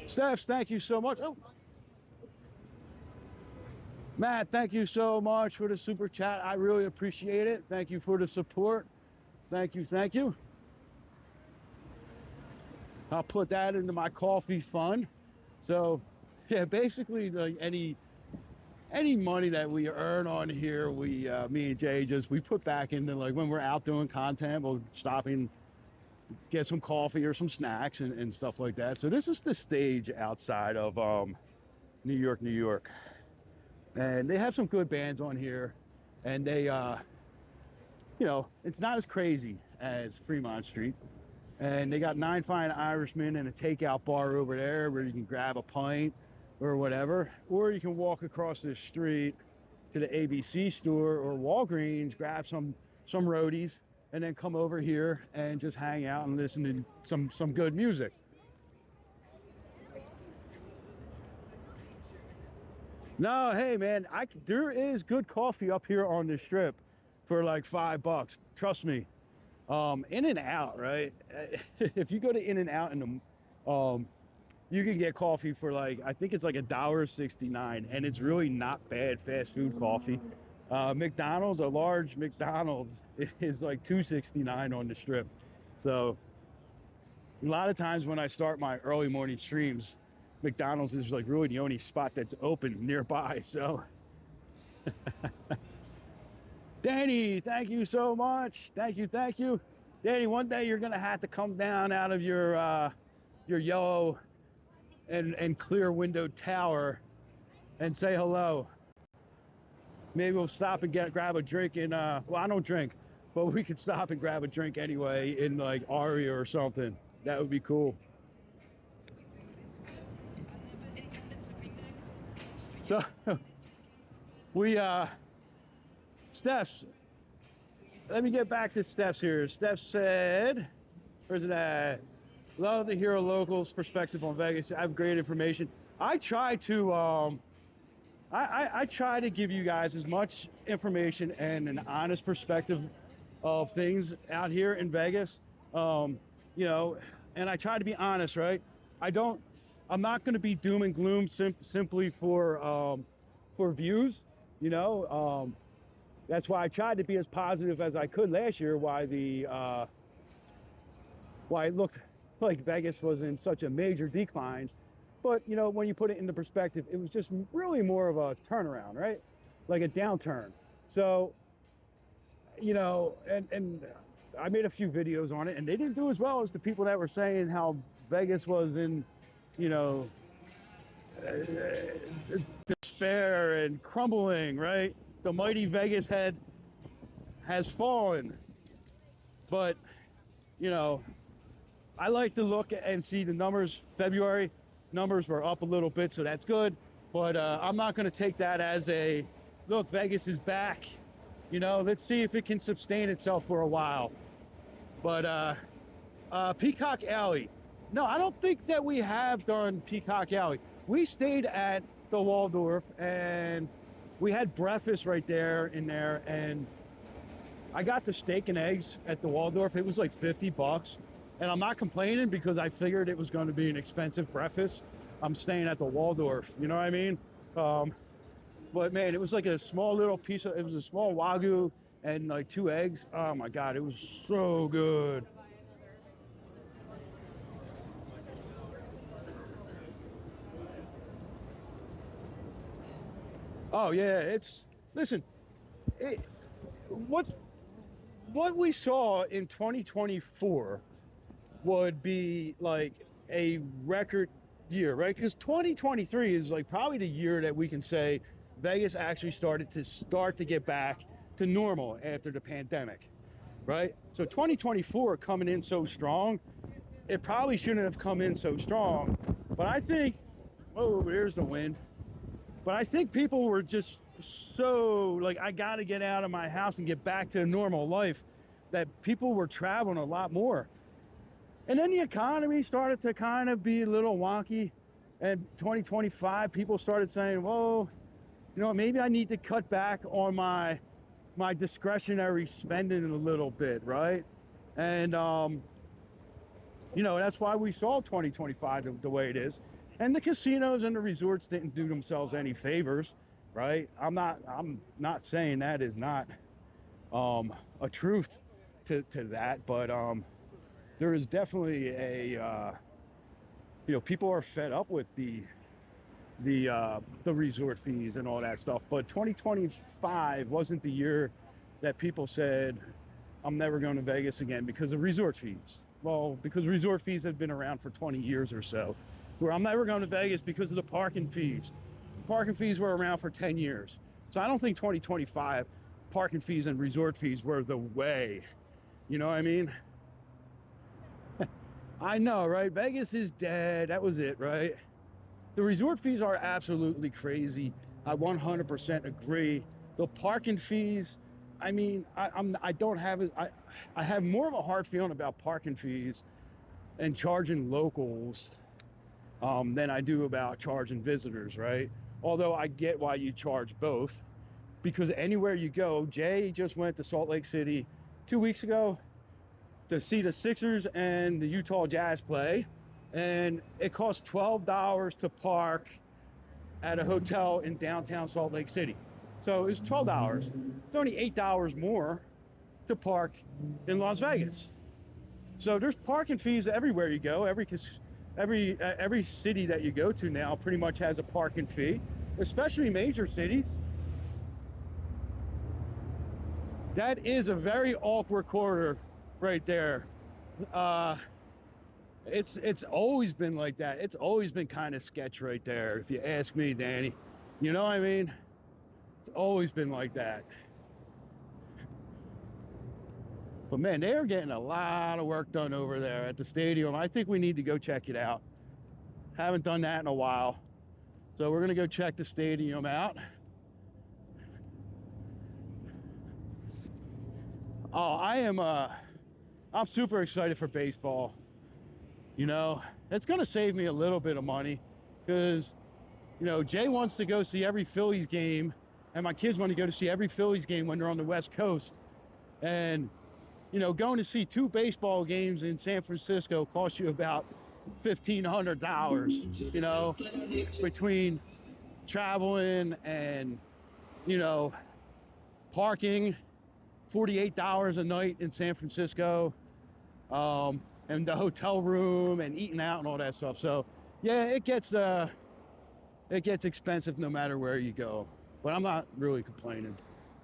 S1: Stephs, thank you so much. Oh. Matt, thank you so much for the super chat. I really appreciate it. Thank you for the support. Thank you, thank you. I'll put that into my coffee fund. So yeah, basically like any money that we earn on here, we me and Jay we put back into, like, when we're out doing content, we'll stop and get some coffee or some snacks and stuff like that. So this is the stage outside of New York, New York. And they have some good bands on here, and they you know, it's not as crazy as Fremont Street. And they got 9 Fine Irishmen and a takeout bar over there where you can grab a pint or whatever, or you can walk across the street to the ABC store or Walgreens, grab some roadies, and then come over here and just hang out and listen to some good music. No, hey man, there is good coffee up here on the Strip for like $5. Trust me. In and out, right? If you go to In and Out you can get coffee for, like, I think it's like $1.69, and it's really not bad fast food coffee. McDonald's, a large McDonald's is like $2.69 on the Strip. So a lot of times when I start my early morning streams, McDonald's is like really the only spot that's open nearby. So Danny, thank you so much. Thank you, thank you. Danny, one day you're gonna have to come down out of your yellow and clear windowed tower and say hello. Maybe we'll stop and grab a drink in well, I don't drink, but we could stop and grab a drink anyway in like Aria or something. That would be cool. So we Steph's, let me get back to Steph's here. Steph said, where's it at? Love to hear a local's perspective on Vegas. I have great information. I try to I try to give you guys as much information and an honest perspective of things out here in Vegas. You know, and I try to be honest, right? I'm not going to be doom and gloom simply for views, you know. That's why I tried to be as positive as I could last year. Why it looked like Vegas was in such a major decline. But, you know, when you put it into perspective, it was just really more of a turnaround, right? Like a downturn. So, you know, and I made a few videos on it, and they didn't do as well as the people that were saying how Vegas was in, you know, despair and crumbling, right? The mighty Vegas head has fallen. But, you know, I like to look and see the numbers. February numbers were up a little bit, so that's good. But I'm not going to take that as a, look, Vegas is back. You know, let's see if it can sustain itself for a while. But Peacock Alley. No, I don't think that we have done Peacock Alley. We stayed at the Waldorf, and we had breakfast right there and I got the steak and eggs at the Waldorf. It was like $50, and I'm not complaining because I figured it was going to be an expensive breakfast. I'm staying at the Waldorf, you know what I mean? But man, it was like a small little piece of, it was a small Wagyu and like 2 eggs. Oh my God, it was so good. Oh yeah, listen, what we saw in 2024 would be like a record year, right? Because 2023 is like probably the year that we can say Vegas actually started to get back to normal after the pandemic, right? So 2024 coming in so strong, it probably shouldn't have come in so strong, but I think, oh, there's the wind. But I think people were just so like, I got to get out of my house and get back to normal life, that people were traveling a lot more. And then the economy started to kind of be a little wonky. And 2025, people started saying, whoa, you know, maybe I need to cut back on my discretionary spending a little bit, right? And, you know, that's why we saw 2025 the way it is. And the casinos and the resorts didn't do themselves any favors, right? I'm not saying that is not a truth, to that, but there is definitely a people are fed up with the resort fees and all that stuff. But 2025 wasn't the year that people said, I'm never going to Vegas again because of resort fees. Well, because resort fees have been around for 20 years or so. Where I'm never going to Vegas because of the parking fees. Parking fees were around for 10 years. So I don't think 2025 parking fees and resort fees were the way. You know what I mean? I know, right? Vegas is dead. That was it, right? The resort fees are absolutely crazy. I 100% agree. The parking fees, I mean, I have more of a hard feeling about parking fees and charging locals than I do about charging visitors, right? Although I get why you charge both, because anywhere you go, Jay just went to Salt Lake City 2 weeks ago to see the Sixers and the Utah Jazz play, and it cost $12 to park at a hotel in downtown Salt Lake City. So it's $12. It's only $8 more to park in Las Vegas. So there's parking fees everywhere you go. Every city that you go to now pretty much has a parking fee, especially major cities. That is a very awkward corner right there. It's always been like that. It's always been kind of sketch right there, if you ask me, Danny. You know what I mean? It's always been like that. But man, they are getting a lot of work done over there at the stadium. I think we need to go check it out. Haven't done that in a while. So we're gonna go check the stadium out. Oh, I'm super excited for baseball. You know, it's gonna save me a little bit of money because, you know, Jay wants to go see every Phillies game, and my kids want to go to see every Phillies game when they're on the West Coast. And, you know, going to see 2 baseball games in San Francisco costs you about $1,500, you know, between traveling and, you know, parking, $48 a night in San Francisco, and the hotel room and eating out and all that stuff. So yeah, it gets expensive no matter where you go, but I'm not really complaining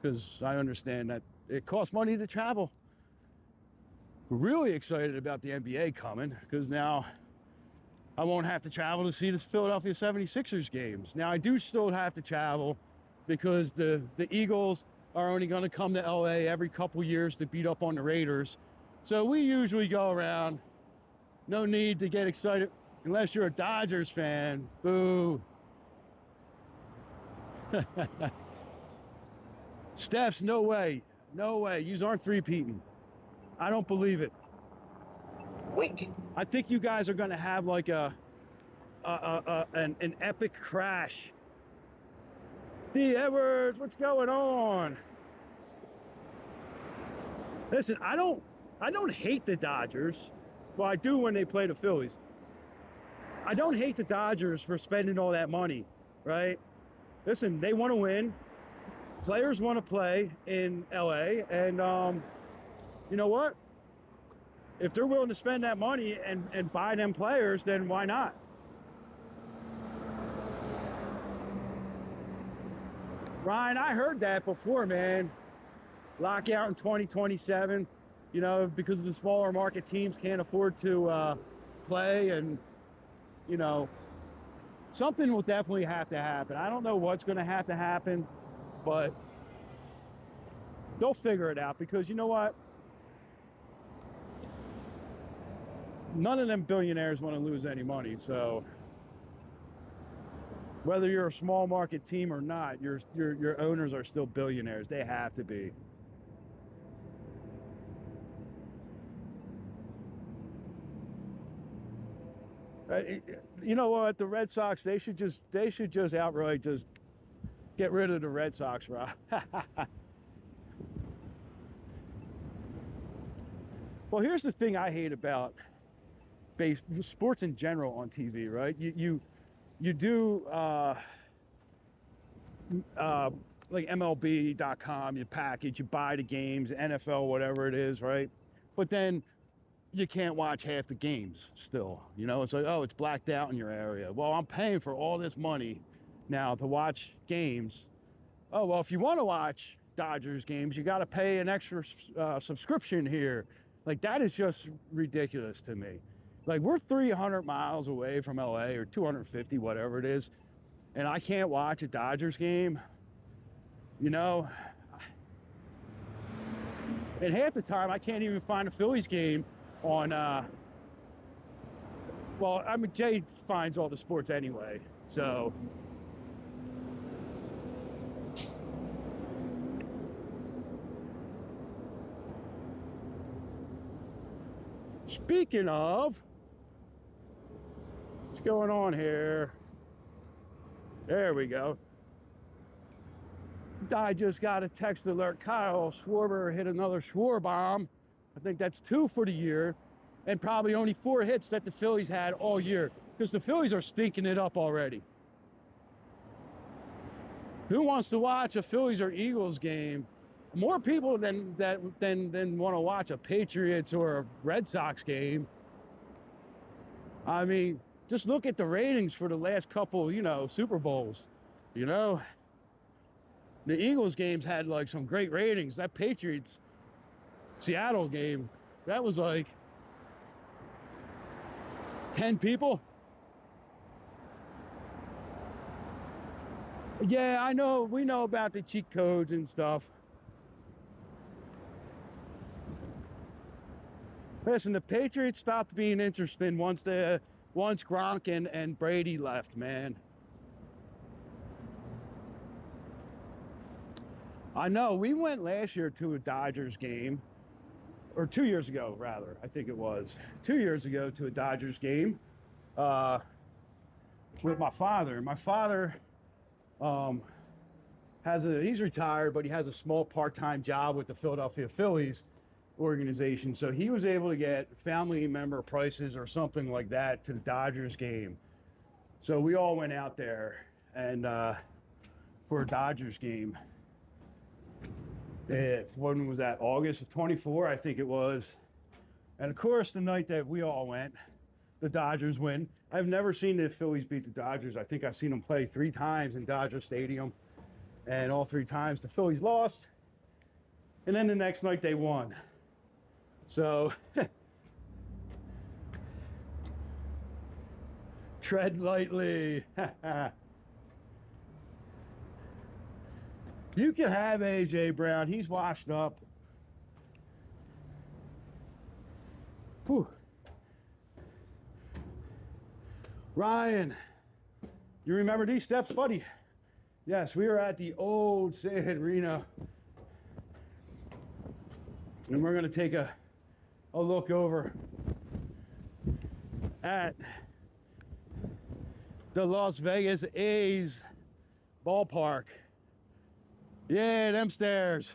S1: because I understand that it costs money to travel. We're really excited about the NBA coming because now I won't have to travel to see the Philadelphia 76ers games. Now I do still have to travel because the Eagles are only going to come to LA every couple years to beat up on the Raiders. So we usually go around. No need to get excited unless you're a Dodgers fan. Boo. Steph's, no way. No way. Yous aren't three-peating. I don't believe it.
S2: Wait.
S1: I think you guys are going to have like an epic crash. D. Edwards, what's going on? Listen, I don't hate the Dodgers. Well, I do when they play the Phillies. I don't hate the Dodgers for spending all that money, right? Listen, they want to win. Players want to play in LA, and you know what? If they're willing to spend that money and buy them players, then why not? Ryan, I heard that before, man. Lockout in 2027, you know, because the smaller market teams can't afford to play, and, you know, something will definitely have to happen. I don't know what's going to have to happen, but they'll figure it out because, you know what? None of them billionaires want to lose any money. So whether you're a small market team or not, your owners are still billionaires. They have to be. You know what? The Red Sox, they should just outright just get rid of the Red Sox, Rob. Well, here's the thing I hate about sports in general on TV, right? You do like MLB.com, you package, you buy the games, NFL, whatever it is, right? But then you can't watch half the games still. You know, it's like, oh, it's blacked out in your area. Well, I'm paying for all this money now to watch games. Oh, well, if you want to watch Dodgers games, you got to pay an extra subscription here. Like, that is just ridiculous to me. Like, we're 300 miles away from LA, or 250, whatever it is, and I can't watch a Dodgers game. You know, and half the time I can't even find a Phillies game on, well, I mean, Jay finds all the sports anyway, so. Speaking of, what's going on here? There we go. I just got a text alert. Kyle Schwarber hit another Schwar bomb. I think that's 2 for the year, and probably only 4 hits that the Phillies had all year, because the Phillies are stinking it up already. Who wants to watch a Phillies or Eagles game? More people than want to watch a Patriots or a Red Sox game. I mean, just look at the ratings for the last couple, you know, Super Bowls. You know, the Eagles games had like some great ratings. That Patriots Seattle game, that was like 10 people. Yeah, I know, we know about the cheat codes and stuff. Listen, the Patriots stopped being interesting once Gronk and Brady left, man. I know, we went last year to a Dodgers game, or 2 years ago, rather, I think it was. 2 years ago to a Dodgers game with my father. My father he's retired, but he has a small part-time job with the Philadelphia Phillies organization, so he was able to get family member prices or something like that to the Dodgers game. So we all went out there and for a Dodgers game. When was that? August of 24, I think it was. And of course, the night that we all went, the Dodgers win. I've never seen the Phillies beat the Dodgers. I think I've seen them play 3 times in Dodger Stadium, and all 3 times the Phillies lost. And then the next night they won. So tread lightly. You can have AJ Brown. He's washed up. Whew. Ryan, you remember these steps, buddy? Yes, we are at the old San Reno. And we're going to take a look over at the Las Vegas A's ballpark. Yeah, them stairs.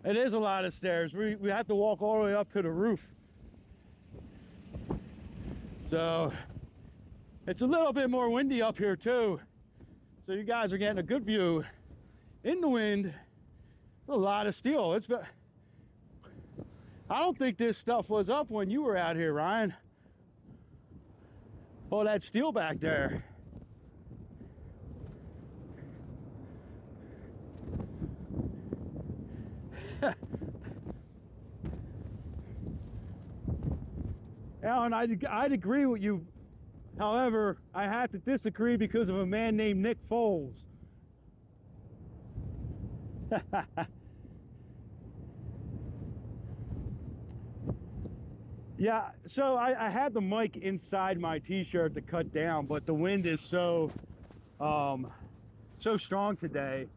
S1: It is a lot of stairs. We have to walk all the way up to the roof. So it's a little bit more windy up here too. So you guys are getting a good view in the wind. It's a lot of steel. I don't think this stuff was up when you were out here, Ryan. All that steel back there. Alan, I'd agree with you. However, I have to disagree because of a man named Nick Foles. Yeah, so I had the mic inside my t-shirt to cut down, but the wind is so strong today.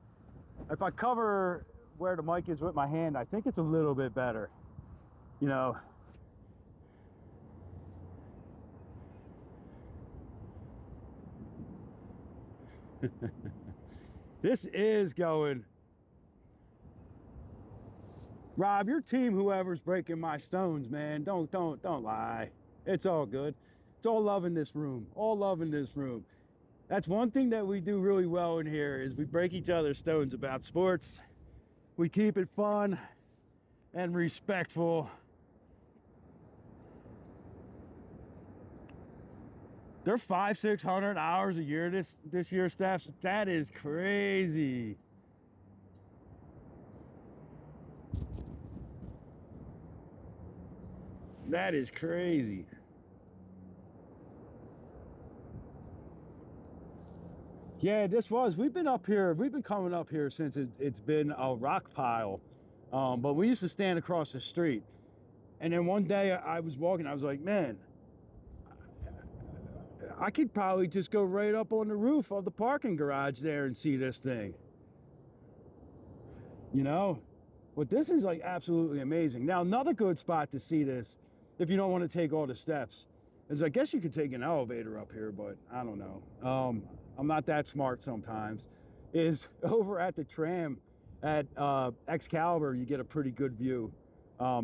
S1: If I cover where the mic is with my hand, I think it's a little bit better, you know. This is going. Rob, your team, whoever's breaking my stones, man, don't lie. It's all good. It's all love in this room. All love in this room. That's one thing that we do really well in here is we break each other's stones about sports. We keep it fun and respectful. They're 500-600 hours a year this year, Steph. That is crazy. That is crazy. Yeah, we've been up here, we've been coming up here since it's been a rock pile. But we used to stand across the street. And then one day I was walking, I was like, man, I could probably just go right up on the roof of the parking garage there and see this thing. You know? But this is like absolutely amazing. Now, another good spot to see this, if you don't want to take all the steps, is I guess you could take an elevator up here, but I don't know. I'm not that smart sometimes. Is over at the tram at Excalibur, you get a pretty good view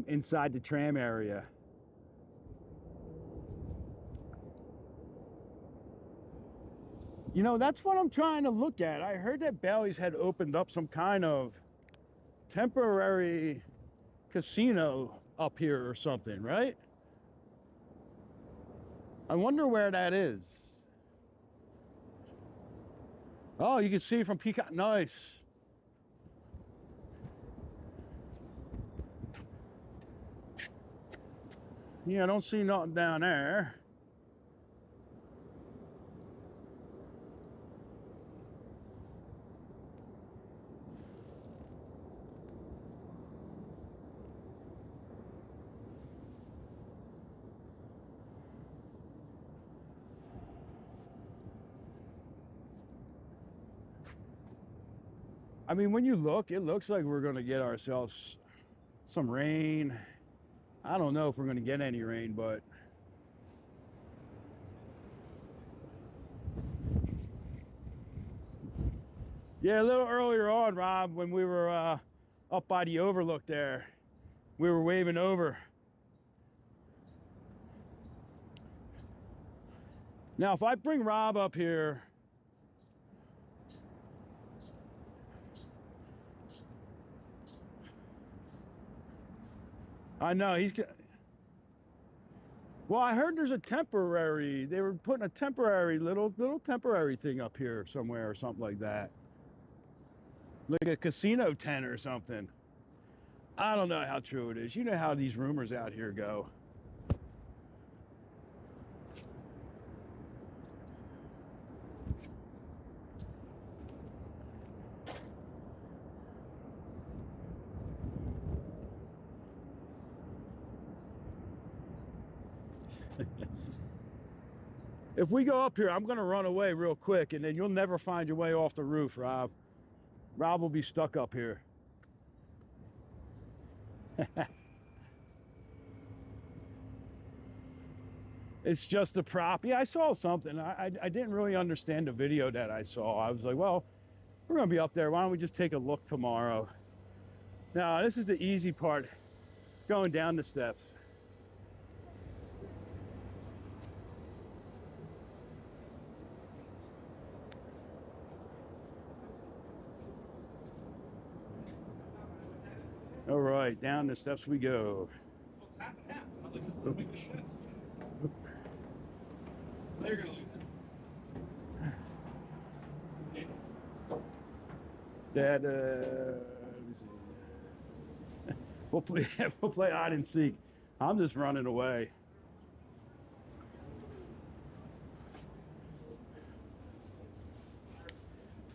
S1: inside the tram area. You know, that's what I'm trying to look at. I heard that Bally's had opened up some kind of temporary casino up here or something, right? I wonder where that is. Oh, you can see from Peacock. Nice. Yeah, I don't see nothing down there. I mean, when you look, it looks like we're going to get ourselves some rain. I don't know if we're going to get any rain, but yeah, a little earlier on, Rob, when we were up by the overlook there, we were waving over. Now, if I bring Rob up here, I know he's. Well, I heard there's a temporary. They were putting a temporary little temporary thing up here somewhere or something like that, like a casino tent or something. I don't know how true it is. You know how these rumors out here go. If we go up here, I'm going to run away real quick, and then you'll never find your way off the roof, Rob. Rob will be stuck up here. It's just a prop. Yeah, I saw something. I didn't really understand the video that I saw. I was like, well, we're going to be up there. Why don't we just take a look tomorrow? Now, this is the easy part, going down the steps. All right, down the steps we go.
S3: Well, it's half and half. Like, this doesn't make any sense. They're gonna leave it.
S1: That let me see. We'll play hide and seek. I'm just running away.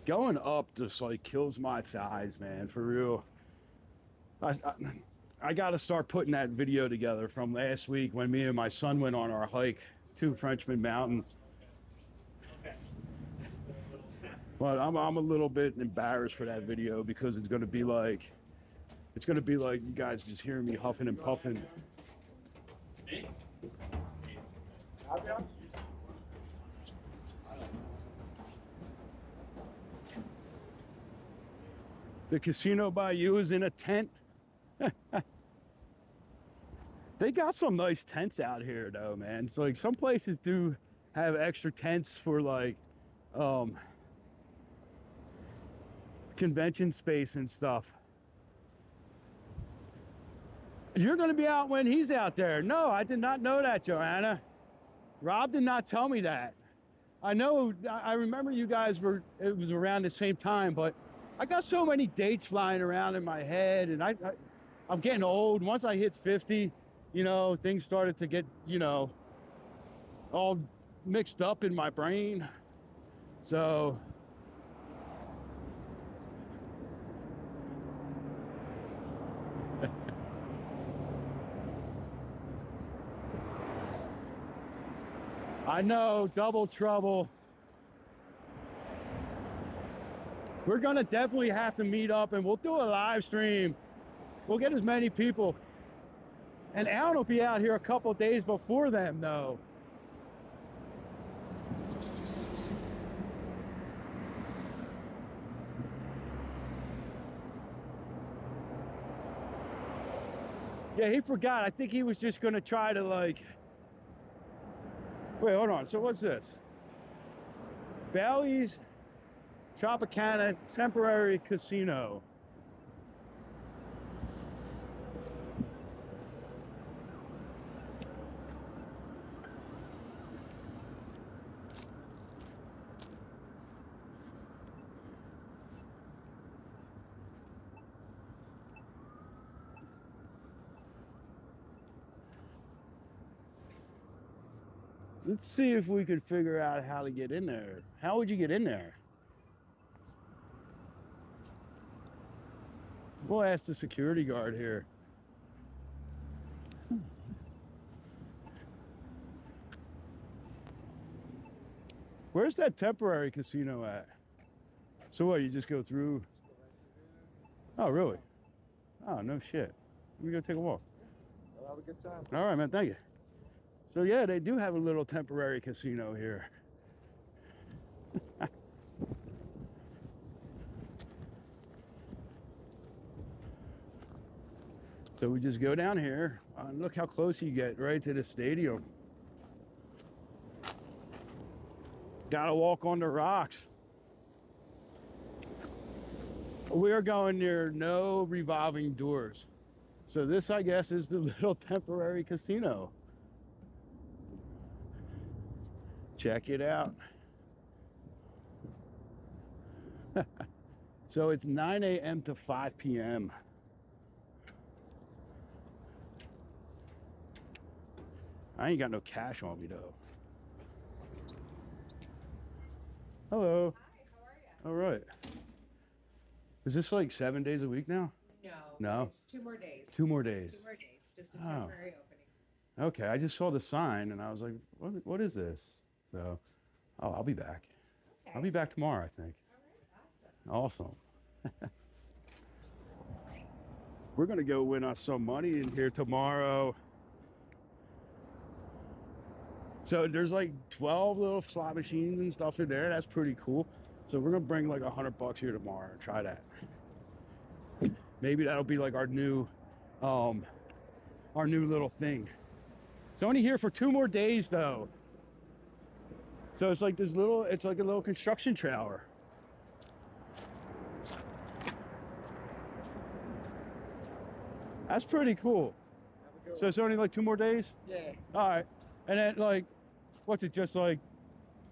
S1: Going up just like kills my thighs, man, for real. I got to start putting that video together from last week when me and my son went on our hike to Frenchman Mountain. But I'm a little bit embarrassed for that video because it's going to be like you guys just hearing me huffing and puffing. The casino by you is in a tent. They got some nice tents out here though, man. It's like some places do have extra tents for like convention space and stuff. You're going to be out when he's out there. No, I did not know that, Joanna. Rob did not tell me that. I know, I remember you guys were, it was around the same time, but I got so many dates flying around in my head, and I'm getting old. Once I hit 50, you know, things started to get, you know, all mixed up in my brain. So I know, double trouble. We're gonna definitely have to meet up, and we'll do a live stream. We'll get as many people. And Alan will be out here a couple days before them, though. Yeah, he forgot. I think he was just gonna try to, like, wait, hold on. So what's this? Bally's Tropicana Temporary Casino. Let's see if we could figure out how to get in there. How would you get in there? We'll ask the security guard here. Where's that temporary casino at? So what, you just go through? Oh, really? Oh, no shit. Let me go take a walk.
S4: We'll have a good time.
S1: All right, man, thank you. So yeah, they do have a little temporary casino here. So we just go down here, and look how close you get right to the stadium. Gotta walk on the rocks. We are going near no revolving doors. So this, I guess, is the little temporary casino. Check it out. So it's 9 a.m. to 5 p.m. I ain't got no cash on me though. Hello.
S2: Hi, how are you?
S1: All right. Is this like 7 days a week now?
S2: No.
S1: No?
S2: It's 2 more days.
S1: 2 more days.
S2: 2 more days. Just a
S1: Oh.
S2: temporary opening.
S1: Okay, I just saw the sign and I was like, what is this? So, oh, I'll be back.
S2: Okay.
S1: I'll be back tomorrow, I think.
S2: All right. Awesome.
S1: Awesome. We're gonna go win us some money in here tomorrow. So there's like 12 little slot machines and stuff in there. That's pretty cool. So we're gonna bring like $100 here tomorrow and try that. Maybe that'll be like our new little thing. It's only here for 2 more days though. So it's like this little, it's like a little construction trailer. That's pretty cool. So it's only like 2 more days?
S4: Yeah.
S1: All right. And then like, what's it, just like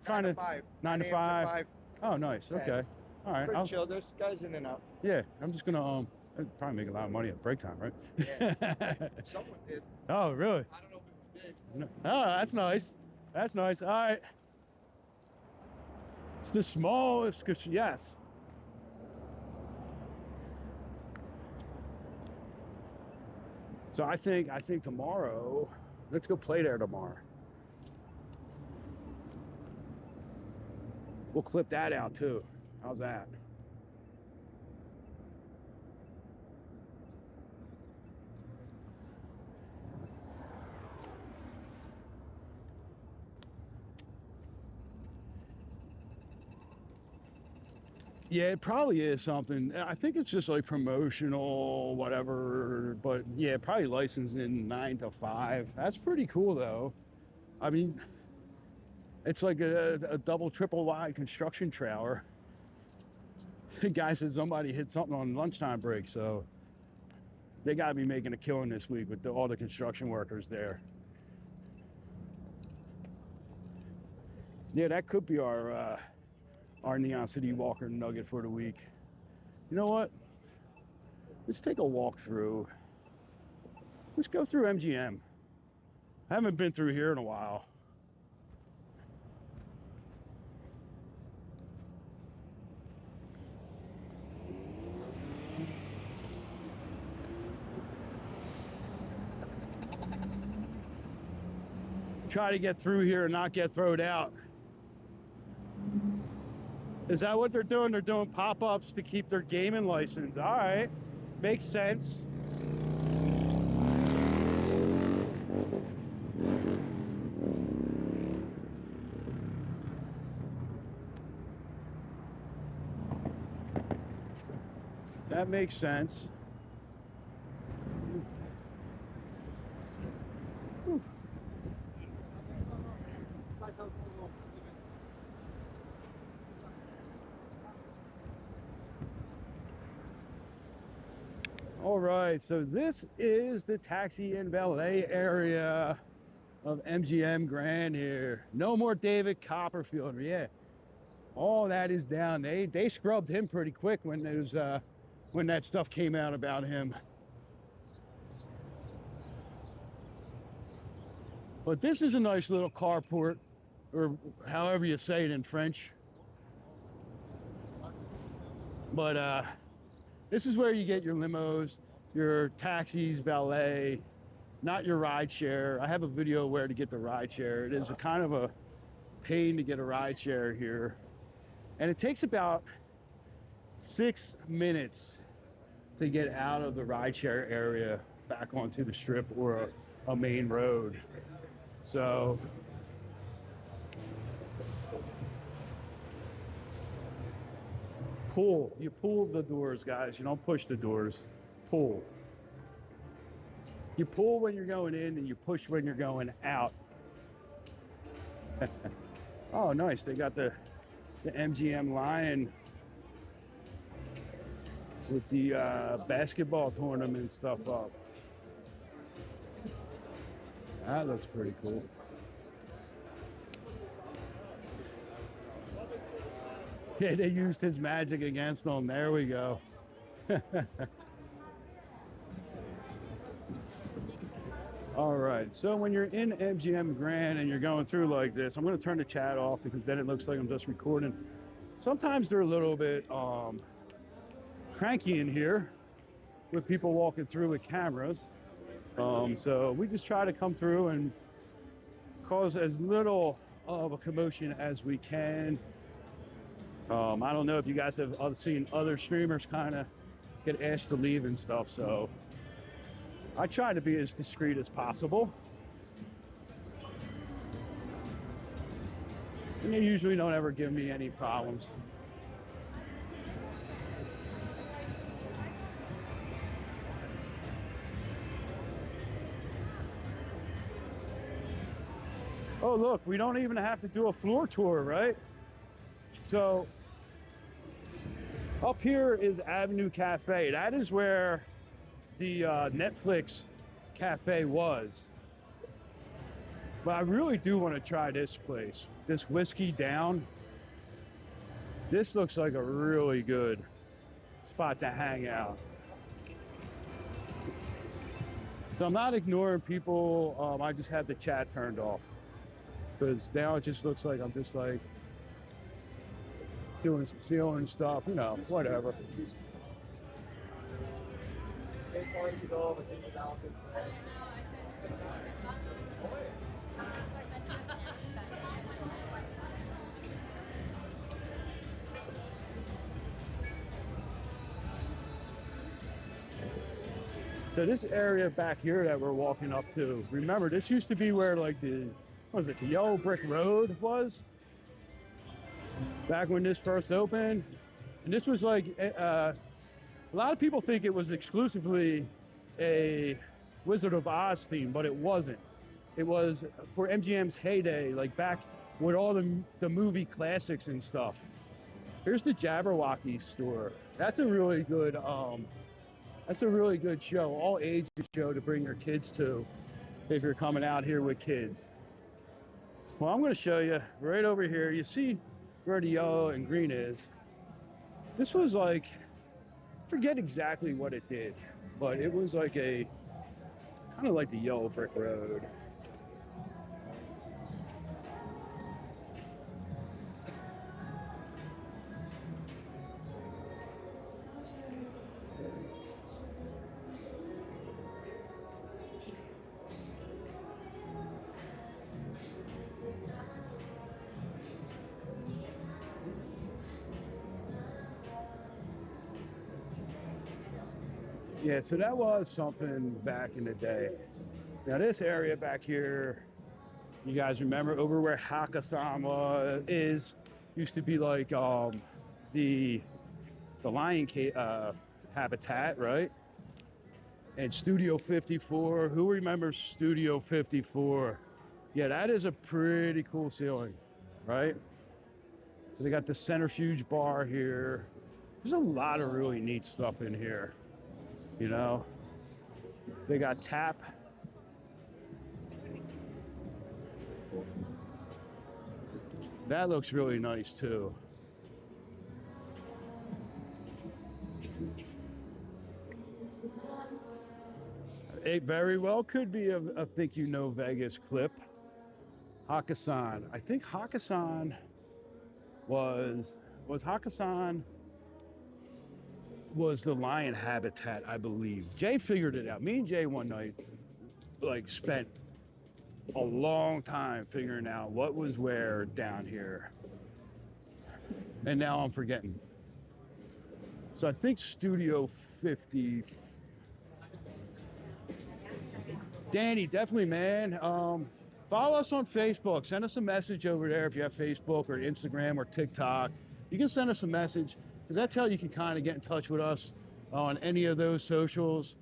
S1: kind of 9 to 5? Oh, nice.
S4: Yes.
S1: Okay. All right.
S4: Pretty chill. There's guys in and out.
S1: Yeah, I'm just gonna I'd probably make a lot of money at break time, right?
S4: Yeah. Someone did.
S1: Oh, really?
S4: I don't know if it was big.
S1: Oh, that's nice. That's nice. All right. It's the smallest, yes. So I think tomorrow, let's go play there tomorrow. We'll clip that out too. How's that? Yeah, it probably is something. I think it's just like promotional, whatever. But yeah, probably licensed in 9 to 5. That's pretty cool though. I mean, It's like a double, triple wide construction trailer. The guy said somebody hit something on lunchtime break, so they got to be making a killing this week with all the construction workers there. Yeah, that could be our Neon City Walker nugget for the week. You know what? Let's take a walk through. Let's go through MGM. I haven't been through here in a while. Try to get through here and not get thrown out. Is that what they're doing? They're doing pop-ups to keep their gaming license. All right, makes sense. That makes sense. Whew. All right, so this is the taxi and valet area of MGM Grand here. No more David Copperfield. Yeah, all that is down. They scrubbed him pretty quick when that stuff came out about him. But this is a nice little carport, or however you say it in French. But this is where you get your limos, your taxis, valet, not your ride share. I have a video where to get the ride share. It is a kind of a pain to get a ride share here. And it takes about 6 minutes to get out of the ride share area back onto the Strip or a main road. So pull. You pull the doors, guys. You don't push the doors. Pull. You pull when you're going in and you push when you're going out. Oh, nice. They got the MGM Lion with the basketball tournament stuff up. That looks pretty cool. Yeah, they used his magic against them. There we go. All right, so when you're in MGM Grand and you're going through like this, I'm going to turn the chat off because then it looks like I'm just recording. Sometimes they're a little bit cranky in here with people walking through with cameras. So we just try to come through and cause as little of a commotion as we can. I don't know if you guys have seen other streamers kind of get asked to leave and stuff, so I try to be as discreet as possible. And they usually don't ever give me any problems. Oh, look, we don't even have to do a floor tour, right? So up here is Avenue Cafe. That is where the Netflix cafe was. But I really do want to try this place, this Whiskey Down. This looks like a really good spot to hang out. So I'm not ignoring people. I just had the chat turned off because now it just looks like I'm just like doing some ceiling stuff, you know, whatever. So this area back here that we're walking up to, remember, this used to be where like the Yellow Brick Road was? Back when this first opened. And this was like, a lot of people think it was exclusively a Wizard of Oz theme, but it wasn't. It was for MGM's heyday, like back with all the movie classics and stuff. Here's the Jabberwocky store. That's a really good show, all ages show to bring your kids to if you're coming out here with kids. Well, I'm going to show you right over here. You see where the yellow and green is. This was like, forget exactly what it did, but it was like a kind of like the yellow brick road. Yeah, so that was something back in the day. Now this area back here, you guys remember over where Hakkasan is, used to be like the lion habitat, right? And Studio 54, who remembers Studio 54? Yeah, that is a pretty cool ceiling, right? So they got the centrifuge bar here. There's a lot of really neat stuff in here. You know, they got tap. That looks really nice too. It very well could be a Think You Know Vegas clip. Hakkasan. I think Hakkasan was Hakkasan was the lion habitat, I believe. Jay figured it out. Me and Jay one night like spent a long time figuring out what was where down here. And now I'm forgetting. So I think Studio 50. Danny, definitely, man. Follow us on Facebook. Send us a message over there if you have Facebook or Instagram or TikTok. You can send us a message, because that's how you can kind of get in touch with us on any of those socials.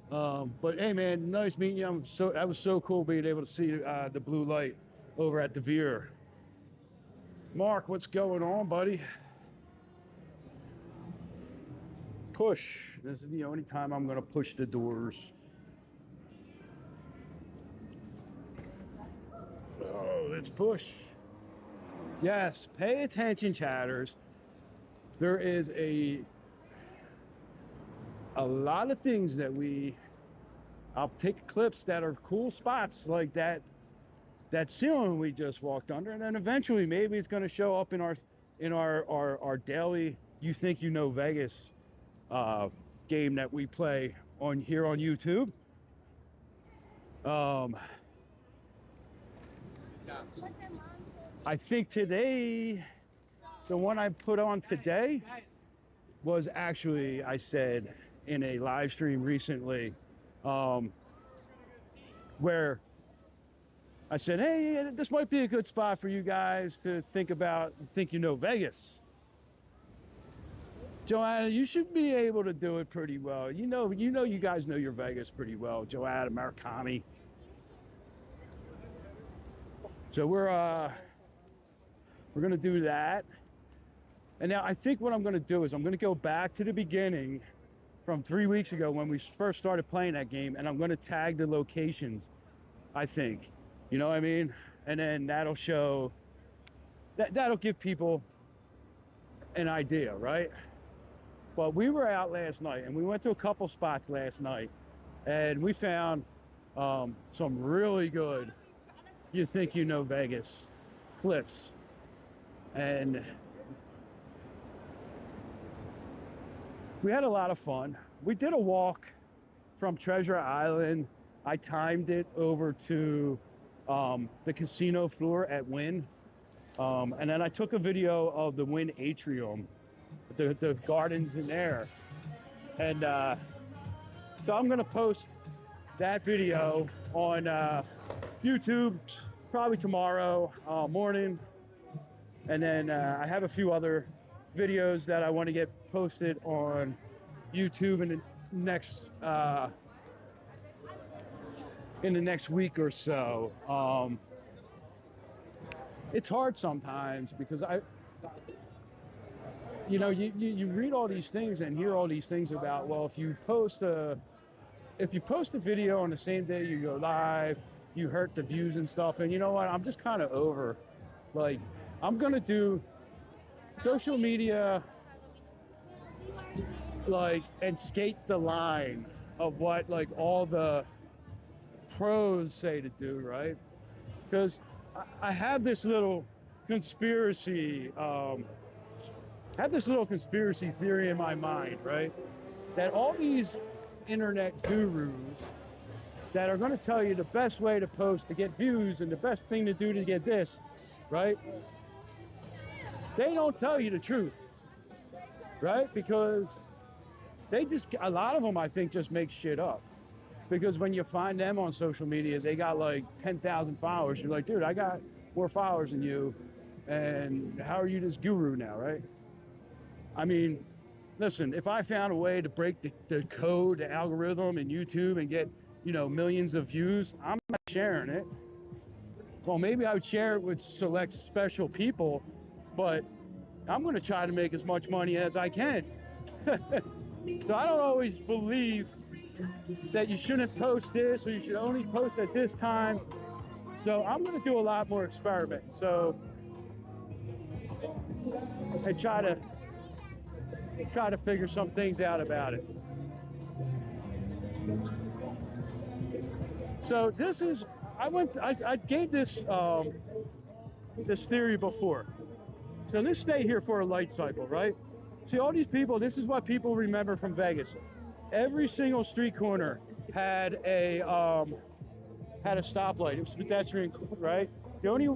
S1: But hey, man, nice meeting you. That was so cool being able to see the blue light over at the Veer. Mark, what's going on, buddy? Push. This is the only time I'm going to push the doors. Oh, let's push. Yes, pay attention, chatters. There is a lot of things that I'll take clips that are cool spots like that ceiling we just walked under, and then eventually maybe it's going to show up in our daily You Think You Know Vegas game that we play on here on YouTube. I think today, the one I put on today was actually, I said in a live stream recently, where I said, hey, this might be a good spot for you guys to think you know Vegas. Joanna, you should be able to do it pretty well. You guys know your Vegas pretty well. Joanna, Murakami. So we're gonna do that. And now I think what I'm gonna do is I'm gonna go back to the beginning from 3 weeks ago when we first started playing that game, and I'm gonna tag the locations, I think. You know what I mean? And then that'll show, that'll give people an idea, right? But we were out last night, and we went to a couple spots last night, and we found some really good You Think You Know Vegas clips. And we had a lot of fun. We did a walk from Treasure Island. I timed it over to the casino floor at Wynn. And then I took a video of the Wynn atrium, the gardens in there. And so I'm gonna post that video on YouTube probably tomorrow morning. And then I have a few other videos that I want to get posted on YouTube in the next week or so. it's hard sometimes because you read all these things and hear all these things about, well, if you post a video on the same day you go live, you hurt the views and stuff. And you know what? I'm just kind of over, like, I'm gonna do social media, like, and skate the line of what, like, all the pros say to do, right? Because I have this little conspiracy, theory in my mind, right? That all these internet gurus that are going to tell you the best way to post to get views and the best thing to do to get this, right? They don't tell you the truth, right? Because a lot of them, I think, just make shit up. Because when you find them on social media, they got like 10,000 followers. You're like, dude, I got more followers than you. And how are you this guru now, right? I mean, listen, if I found a way to break the code, the algorithm in YouTube and get, millions of views, I'm not sharing it. Well, maybe I would share it with select special people, but I'm going to try to make as much money as I can. So I don't always believe that you shouldn't post this or you should only post at this time. So I'm going to do a lot more experiments. So and try to figure some things out about it. So this is, I gave this this theory before. So let's stay here for a light cycle, right? See, all these people, this is what people remember from Vegas. Every single street corner had a stoplight. It was pedestrian, right? The only,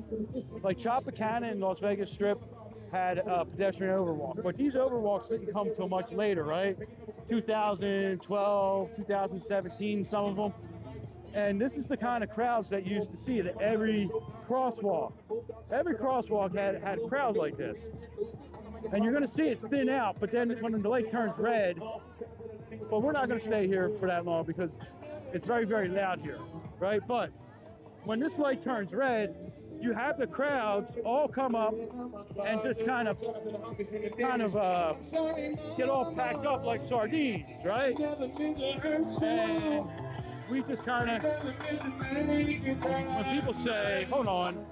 S1: like Tropicana in Las Vegas Strip had a pedestrian overwalk, but these overwalks didn't come till much later, right? 2012, 2017, some of them. And this is the kind of crowds that you used to see at every crosswalk. Every crosswalk had a crowd like this. And you're gonna see it thin out, but then when the light turns red, but we're not gonna stay here for that long because it's very, very loud here, right? But when this light turns red, you have the crowds all come up and just kind of get all packed up like sardines, right? And we just kind of, when people say, hold on,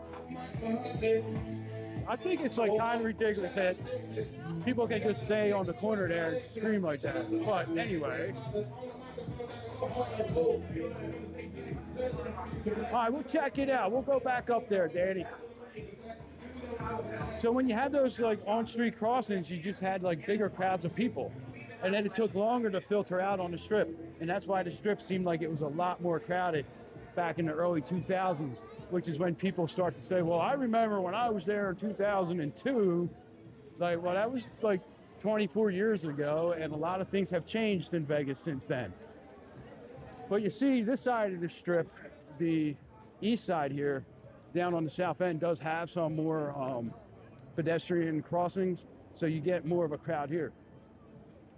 S1: I think it's like kind of ridiculous that people can just stay on the corner there and scream like that. But anyway. All right, we'll check it out. We'll go back up there, Danny. So when you had those like on-street crossings, you just had like bigger crowds of people. And then it took longer to filter out on the Strip. And that's why the Strip seemed like it was a lot more crowded back in the early 2000s, which is when people start to say, well, I remember when I was there in 2002, like, well, that was like 24 years ago, and a lot of things have changed in Vegas since then. But you see, this side of the Strip, the east side here, down on the south end, does have some more pedestrian crossings, so you get more of a crowd here.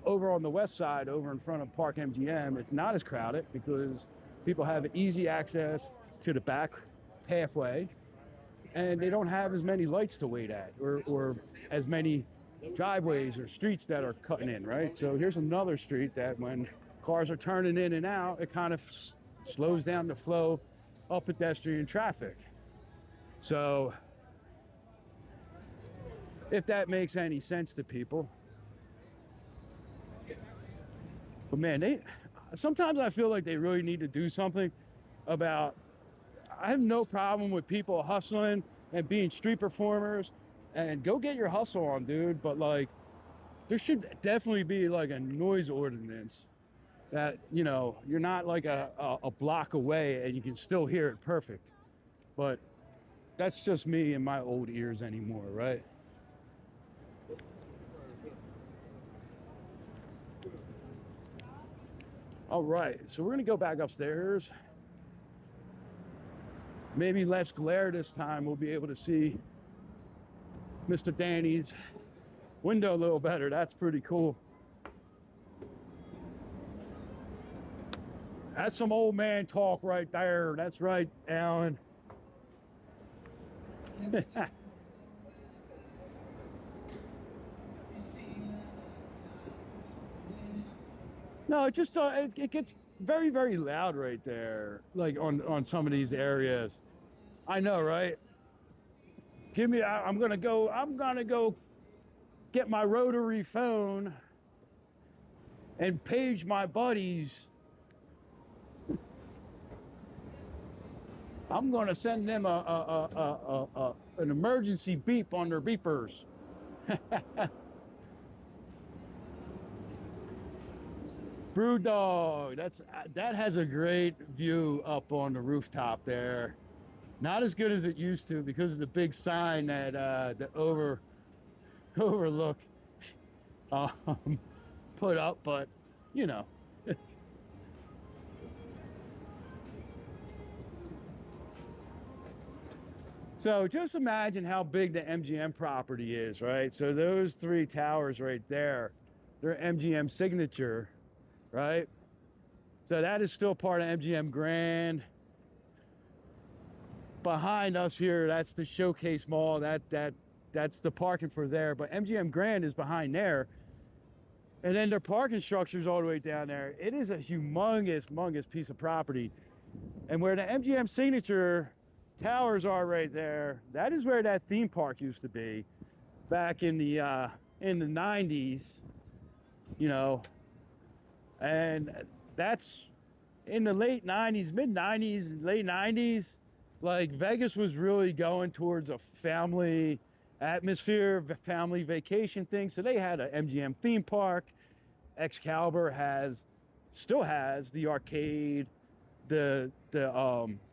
S1: Over on the west side, over in front of Park MGM, it's not as crowded because people have easy access to the back halfway, and they don't have as many lights to wait at, or as many driveways or streets that are cutting in, right? So here's another street that when cars are turning in and out, it kind of slows down the flow of pedestrian traffic. So if that makes any sense to people. But man, sometimes I feel like they really need to do something about, I have no problem with people hustling and being street performers, and go get your hustle on, dude. But like, there should definitely be like a noise ordinance that, you're not like a block away and you can still hear it perfect. But that's just me and my old ears anymore, right? All right, so we're gonna go back upstairs. Maybe less glare this time. We'll be able to see Mr. Danny's window a little better. That's pretty cool. That's some old man talk right there. That's right, Alan. No, it just it gets very, very loud right there, like on some of these areas. I know, right? Give me. I'm gonna go. I'm gonna go get my rotary phone and page my buddies. I'm gonna send them an emergency beep on their beepers. Brew Dog, that has a great view up on the rooftop there. Not as good as it used to because of the big sign that overlook put up, but you know. So just imagine how big the MGM property is, right? So those three towers right there, they're MGM signature, right? So that is still part of MGM Grand. Behind us here, that's the Showcase Mall. That's the parking for there. But MGM Grand is behind there. And then their parking structure is all the way down there. It is a humongous piece of property. And where the MGM signature towers are right there, that is where that theme park used to be back in the 90s, you know. And that's in the late 90s, mid 90s, late 90s. Like Vegas was really going towards a family atmosphere, family vacation thing. So they had an MGM theme park. Excalibur still has the arcade, the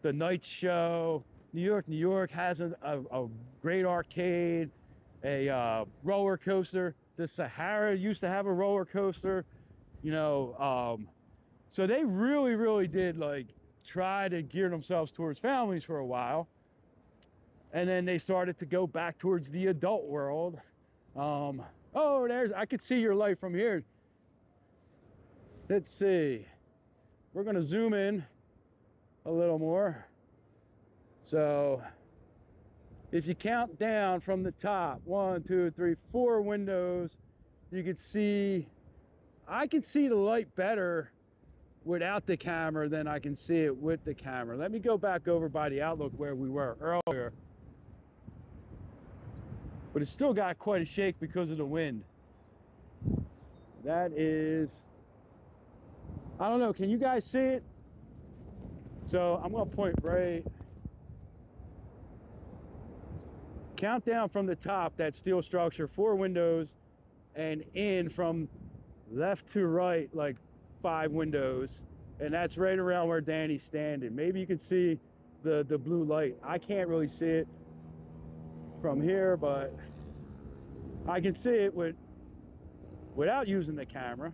S1: night show. New York has a great arcade, a roller coaster. The Sahara used to have a roller coaster, you know. So they really did like try to gear themselves towards families for a while, and then they started to go back towards the adult world. Oh, I could see your light from here. Let's see, we're gonna zoom in a little more. So if you count down from the top, 1, 2, 3, 4 windows, you could see, I can see the light better without the camera than I can see it with the camera. Let me go back over by the outlook where we were earlier. But it's still got quite a shake because of the wind. That is, I don't know, can you guys see it? So I'm gonna point right, count down from the top, that steel structure, 4 windows, and in from left to right, like 5 windows, and that's right around where Danny's standing. Maybe you can see the blue light. I can't really see it from here, but I can see it without using the camera.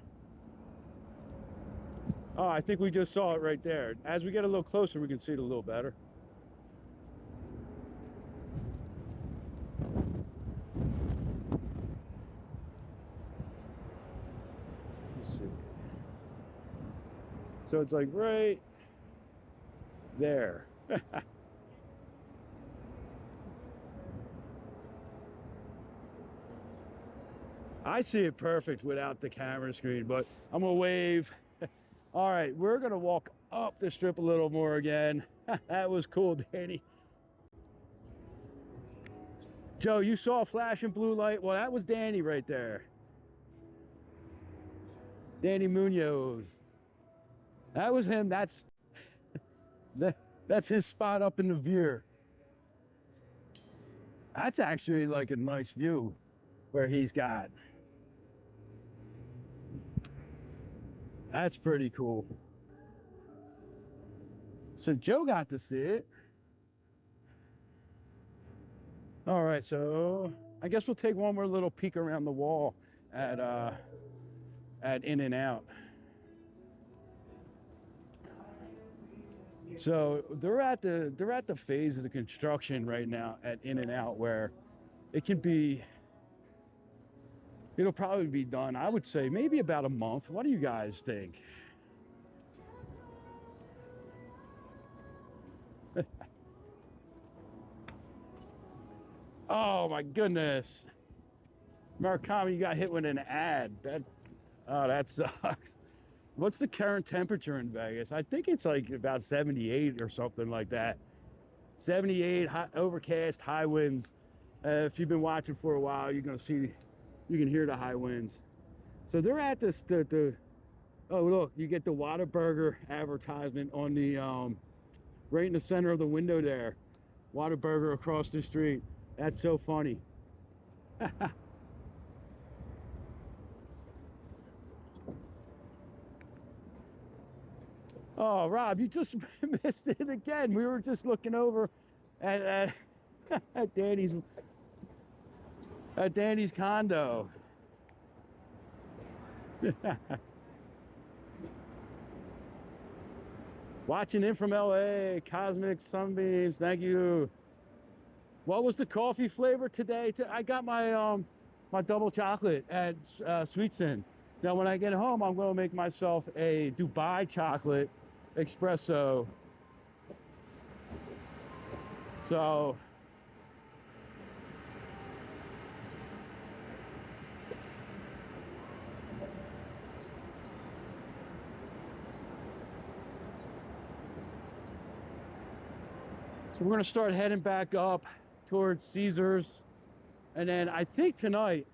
S1: Oh, I think we just saw it right there. As we get a little closer, we can see it a little better. Let's see. So it's like right there. I see it perfect without the camera screen, but I'm gonna wave. All right, we're gonna walk up the strip a little more again. That was cool, Danny. Joe, you saw a flashing blue light? Well, that was Danny right there. Danny Munoz. That was him. That's his spot up in the view. That's actually like a nice view where he's got. That's pretty cool. So Joe got to see it. All right, so I guess we'll take one more little peek around the wall at In-N-Out. So they're at the phase of the construction right now at In-N-Out where it'll probably be done, I would say maybe about a month. What do you guys think? Oh my goodness. Murakami, you got hit with an ad. That sucks. What's the current temperature in Vegas? I think it's like about 78 or something like that. 78, overcast, high winds. If you've been watching for a while, you're gonna see, you can hear the high winds. So they're at this, oh look, you get the Whataburger advertisement on the, right in the center of the window there. Whataburger across the street. That's so funny. Oh, Rob, you just missed it again. We were just looking over at at Danny's condo. Watching in from LA, Cosmic Sunbeams. Thank you. What was the coffee flavor today? I got my my double chocolate at Sweetsin. Now, when I get home, I'm going to make myself a Dubai chocolate espresso. So we're going to start heading back up towards Caesars, and then I think tonight,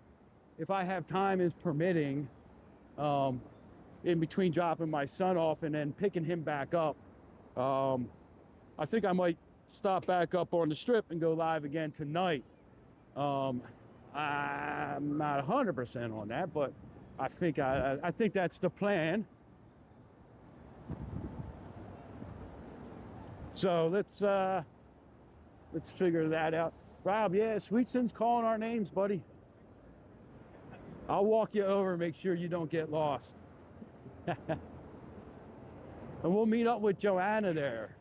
S1: if I have time is permitting, in between dropping my son off and then picking him back up, I think I might stop back up on the Strip and go live again tonight. I'm not 100% on that, but I think that's the plan. So let's figure that out. Rob, yeah, Sweetsin's calling our names, buddy. I'll walk you over and make sure you don't get lost. And we'll meet up with Joanna there.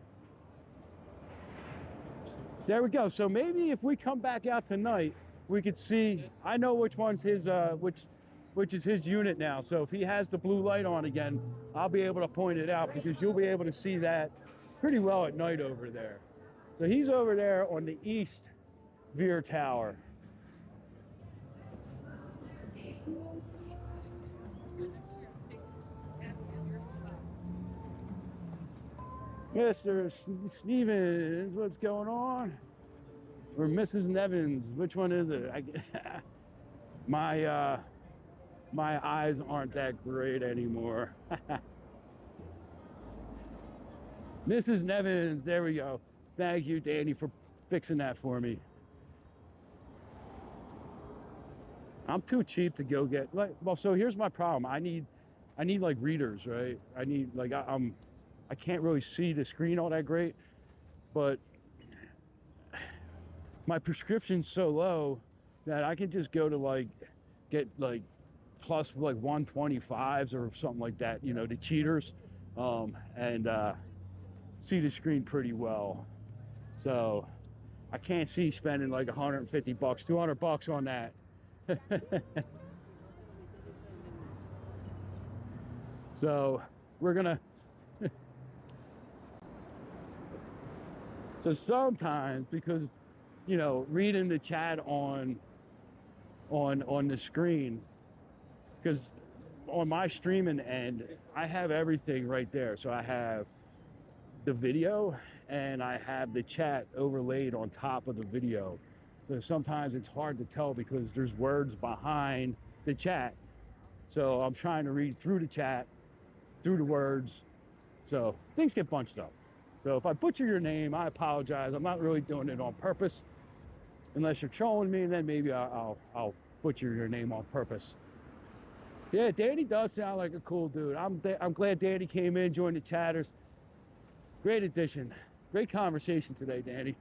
S1: There we go. So maybe if we come back out tonight, we could see, I know which one's his, which is his unit now. So if he has the blue light on again, I'll be able to point it out, because you'll be able to see that pretty well at night over there. So he's over there on the east Veer Tower. Mr. Stevens, what's going on? Or Mrs. Nevins, which one is it? My eyes aren't that great anymore. Mrs. Nevins, there we go. Thank you, Danny, for fixing that for me. I'm too cheap to go get, like, well, so here's my problem. I need like readers, right? I need, like, I can't really see the screen all that great, but my prescription's so low that I can just go to, like, get like plus like 125s or something like that, you know, the cheaters, and see the screen pretty well. So I can't see spending like 150 bucks, 200 bucks on that. So we're gonna so sometimes, because, you know, reading the chat on the screen, because on my streaming end I have everything right there. So I have the video and I have the chat overlaid on top of the video. So sometimes it's hard to tell because there's words behind the chat. So I'm trying to read through the chat, through the words. So things get bunched up. So if I butcher your name, I apologize. I'm not really doing it on purpose. Unless you're trolling me, then maybe I'll butcher your name on purpose. Yeah, Danny does sound like a cool dude. I'm glad Danny came in, joined the chatters. Great addition. Great conversation today, Danny.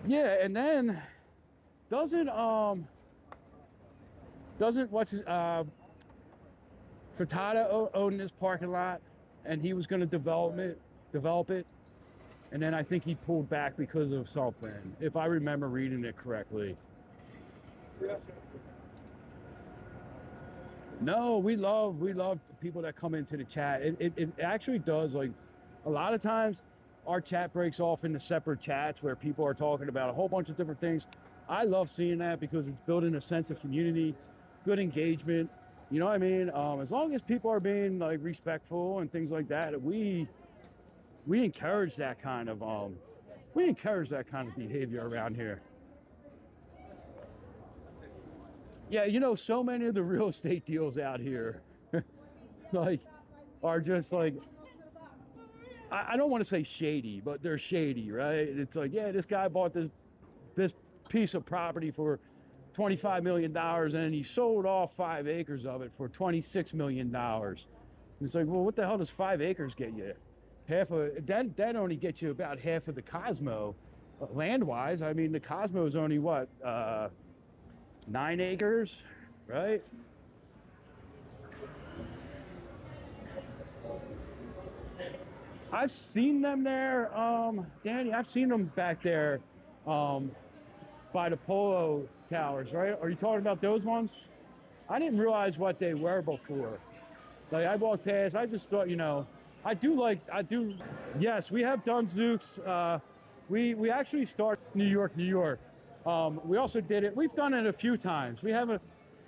S1: Yeah, and then doesn't what's his Furtado own this parking lot, and he was going to develop it, and then I think he pulled back because of something, if I remember reading it correctly. No, we love the people that come into the chat. It actually does, like, a lot of times our chat breaks off into separate chats where people are talking about a whole bunch of different things. I love seeing that because it's building a sense of community, good engagement. You know what I mean? As long as people are being like respectful and things like that, we encourage that kind of behavior around here. Yeah, you know, so many of the real estate deals out here, like, are just like, I don't want to say shady, but they're shady, right? It's like, yeah, this guy bought this piece of property for $25 million, and then he sold off 5 acres of it for $26 million. It's like, well, what the hell does 5 acres get you? That only gets you about half of the Cosmo, land-wise. I mean, the Cosmo is only what, 9 acres, right? I've seen them there, Danny. I've seen them back there, by the Polo Towers, right? Are you talking about those ones? I didn't realize what they were before. Like, I walked past, I just thought, you know, yes, we have done Zooks. We actually started New York. We also did it, we've done it a few times. We had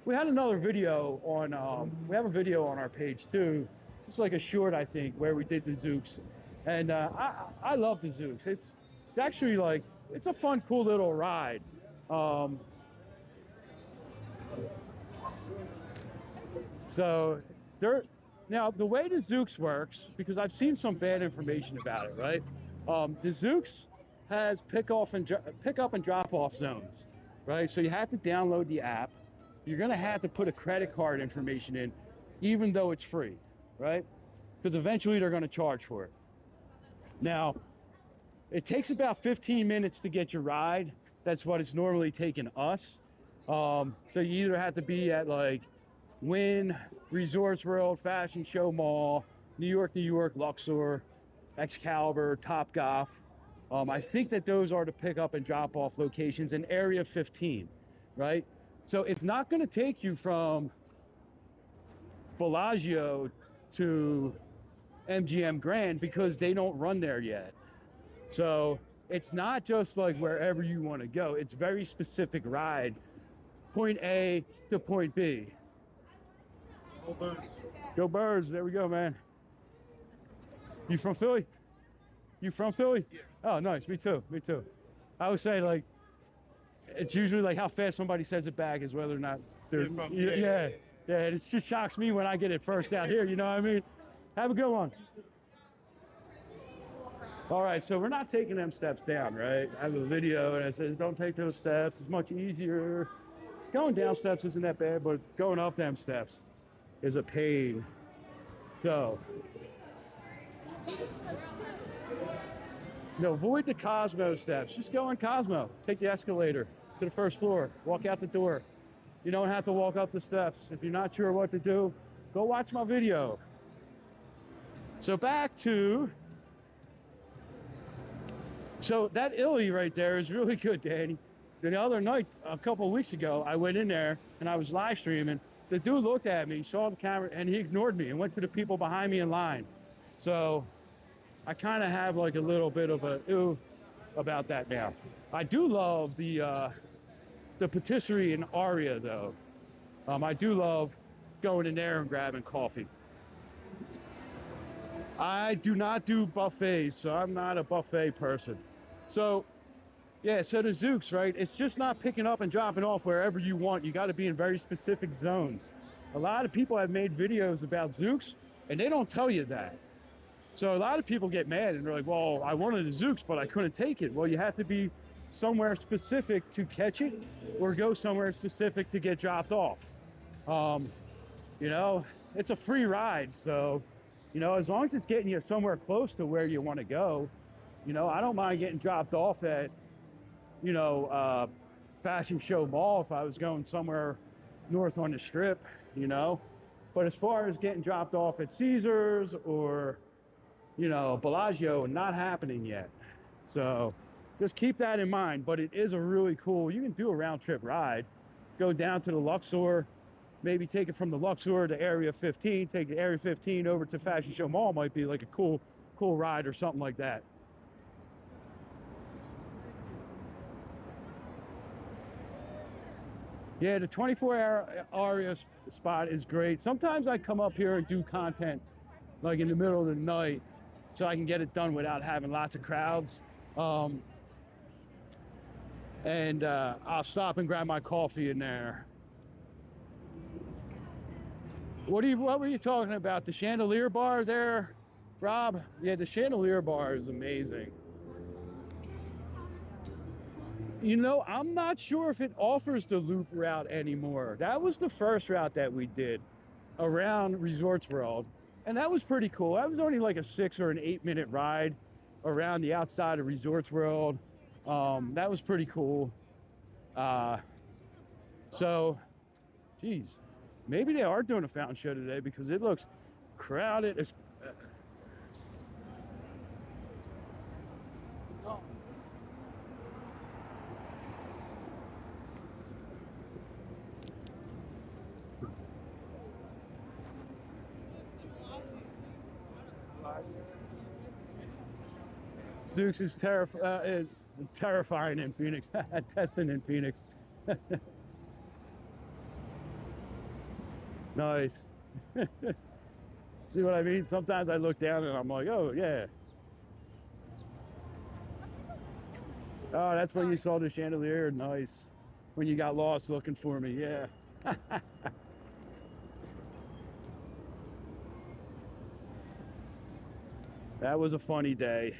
S1: another video on, we have a video on our page too. It's like a short, I think, where we did the Zooks. And I love the Zooks. It's actually like, it's a fun, cool little ride. So now the way the Zooks works, because I've seen some bad information about it, right? The Zooks has pick up and drop off zones, right? So you have to download the app. You're gonna have to put a credit card information in, even though it's free, right? Because eventually they're gonna charge for it. Now, it takes about 15 minutes to get your ride. That's what it's normally taking us. So you either have to be at like Wynn, Resorts World, Fashion Show Mall, New York, Luxor, Excalibur, Topgolf. I think that those are the pick up and drop off locations in Area 15, right? So it's not gonna take you from Bellagio to MGM Grand because they don't run there yet. So it's not just like wherever you want to go. It's very specific ride, point A to point B.
S4: Go Birds.
S1: Go Birds. There we go, man. You from Philly? You from Philly?
S4: Yeah.
S1: Oh, nice. Me too. I would say, like, it's usually like how fast somebody says it back is whether or not they're, yeah. It just shocks me when I get it first out here, you know what I mean? Have a good one. All right, so we're not taking them steps down, right? I have a video and it says don't take those steps. It's much easier. Going down steps isn't that bad, but going up them steps is a pain. So, no, avoid the Cosmo steps. Just go on Cosmo. Take the escalator to the first floor. Walk out the door. You don't have to walk up the steps. If you're not sure what to do, go watch my video. So back to, so that Illy right there is really good, Danny. The other night, a couple of weeks ago, I went in there and I was live streaming. The dude looked at me, saw the camera, and he ignored me and went to the people behind me in line. So I kind of have like a little bit of a ew about that now. I do love the patisserie in Aria though. I do love going in there and grabbing coffee. I do not do buffets, so I'm not a buffet person. So, yeah, so the Zooks, right? It's just not picking up and dropping off wherever you want. You got to be in very specific zones. A lot of people have made videos about Zooks, and they don't tell you that. So a lot of people get mad, and they're like, well, I wanted a Zooks, but I couldn't take it. Well, you have to be somewhere specific to catch it, or go somewhere specific to get dropped off. You know, it's a free ride, so, you know, as long as it's getting you somewhere close to where you want to go, you know, I don't mind getting dropped off at, you know, Fashion Show Mall if I was going somewhere north on the Strip, you know. But as far as getting dropped off at Caesars or, you know, Bellagio, not happening yet. So just keep that in mind. But it is a really cool, you can do a round trip ride, go down to the Luxor, maybe take it from the Luxor to Area 15, take the Area 15 over to Fashion Show Mall might be like a cool ride or something like that. Yeah, the 24-hour area spot is great. Sometimes I come up here and do content like in the middle of the night so I can get it done without having lots of crowds. And I'll stop and grab my coffee in there. What were you talking about? The chandelier bar there, Rob? Yeah, the chandelier bar is amazing. You know, I'm not sure if it offers the loop route anymore. That was the first route that we did around Resorts World, and that was pretty cool. That was only like a 6 or an 8 minute ride around the outside of Resorts World. That was pretty cool. So, geez, maybe they are doing a fountain show today because it looks crowded. Zeus is terrifying in Phoenix, testing in Phoenix. Nice. See what I mean? Sometimes I look down and I'm like, oh yeah. Oh, that's when you saw the chandelier. Nice. When you got lost looking for me, yeah. That was a funny day.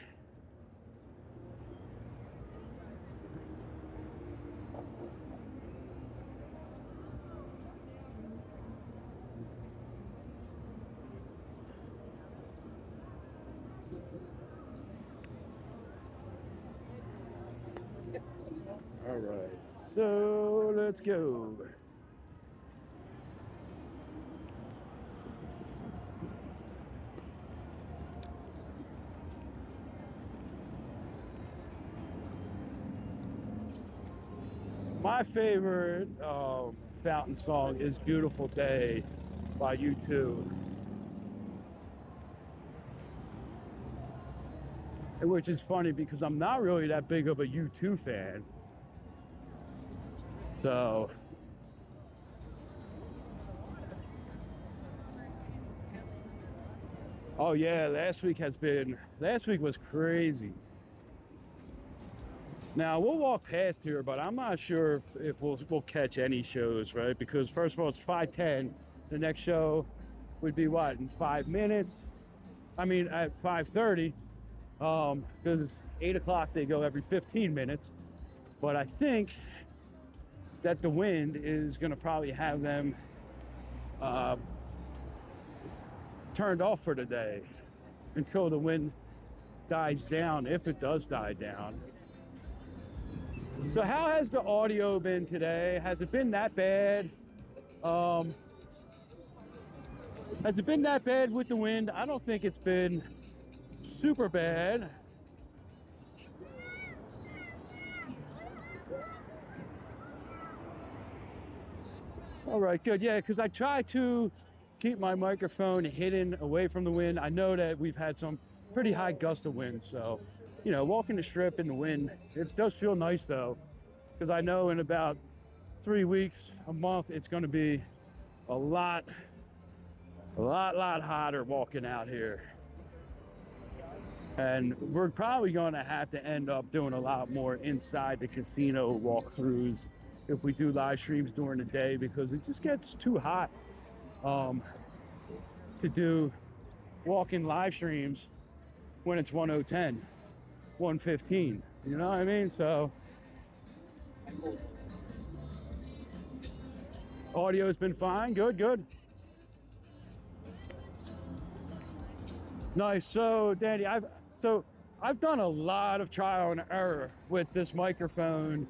S1: All right, so let's go. My favorite fountain song is Beautiful Day by U2. Which is funny because I'm not really that big of a U2 fan. So, oh yeah, last week was crazy. Now we'll walk past here, but I'm not sure if we'll catch any shows, right? Because first of all, it's 5:10. The next show would be what, in 5 minutes? I mean, at 5:30, because it's 8 o'clock. They go every 15 minutes. But I think that the wind is going to probably have them turned off for the day until the wind dies down, if it does die down. So how has the audio been today? Has it been that bad? Has it been that bad with the wind? I don't think it's been super bad. All right, good. Yeah, because I try to keep my microphone hidden away from the wind. I know that we've had some pretty high gust of wind, so, you know, walking the strip in the wind, it does feel nice though, because I know in about 3 weeks, a month, it's going to be a lot hotter walking out here. And we're probably going to have to end up doing a lot more inside the casino walkthroughs if we do live streams during the day, because it just gets too hot to do walk-in live streams when it's 10:10, 1:15. You know what I mean? So audio's been fine. Good. Nice. So Danny, I've done a lot of trial and error with this microphone.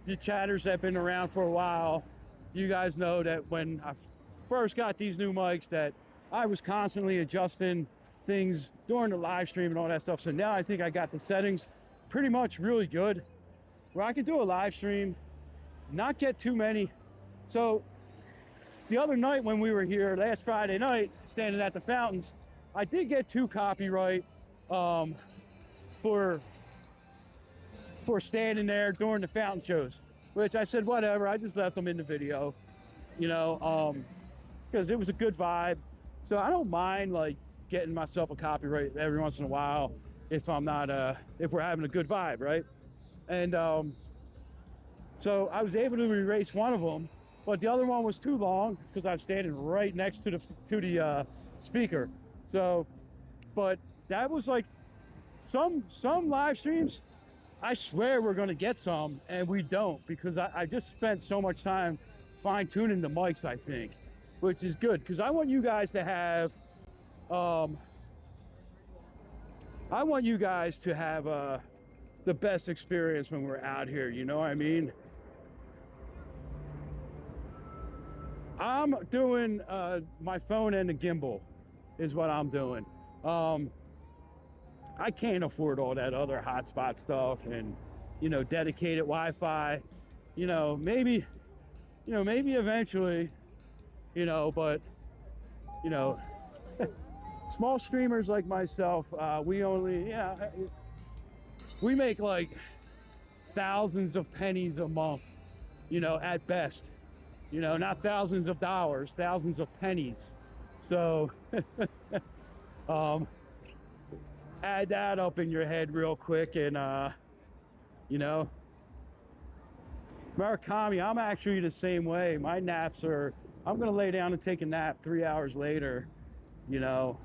S1: The chatters that have been around for a while, you guys know that when I first got these new mics that I was constantly adjusting things during the live stream and all that stuff. So now I think I got the settings pretty much really good, where I can do a live stream, not get too many. So the other night when we were here last Friday night, standing at the fountains, I did get 2 copyright for standing there during the fountain shows, which I said whatever. I just left them in the video, you know, because it was a good vibe. So I don't mind like getting myself a copyright every once in a while if I'm not if we're having a good vibe, right? And so I was able to erase one of them, but the other one was too long because I was standing right next to the speaker. So, but that was like some live streams, I swear we're gonna get some, and we don't, because I just spent so much time fine-tuning the mics, I think, which is good, because I want you guys to have the best experience when we're out here, you know what I mean? I'm doing my phone and the gimbal is what I'm doing. I can't afford all that other hotspot stuff and, you know, dedicated Wi-Fi. You know, maybe eventually, you know, but, you know, small streamers like myself, we make like thousands of pennies a month, you know, at best. You know, not thousands of dollars, thousands of pennies. So, add that up in your head real quick, and you know, Murakami, I'm actually the same way. My naps are, I'm gonna lay down and take a nap 3 hours later, you know.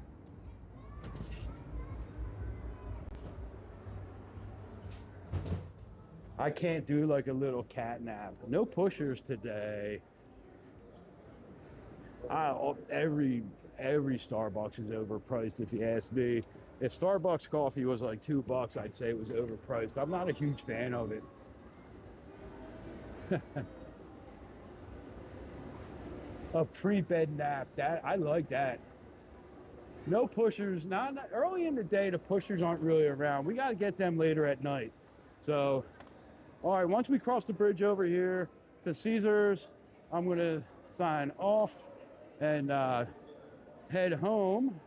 S1: I can't do like a little cat nap. No pushers today. Every Starbucks is overpriced, if you ask me. If Starbucks coffee was like $2, I'd say it was overpriced. I'm not a huge fan of it. A pre-bed nap, that I like that. No pushers, not early in the day. The pushers aren't really around. We got to get them later at night. So, all right, once we cross the bridge over here to Caesars, I'm gonna sign off and head home.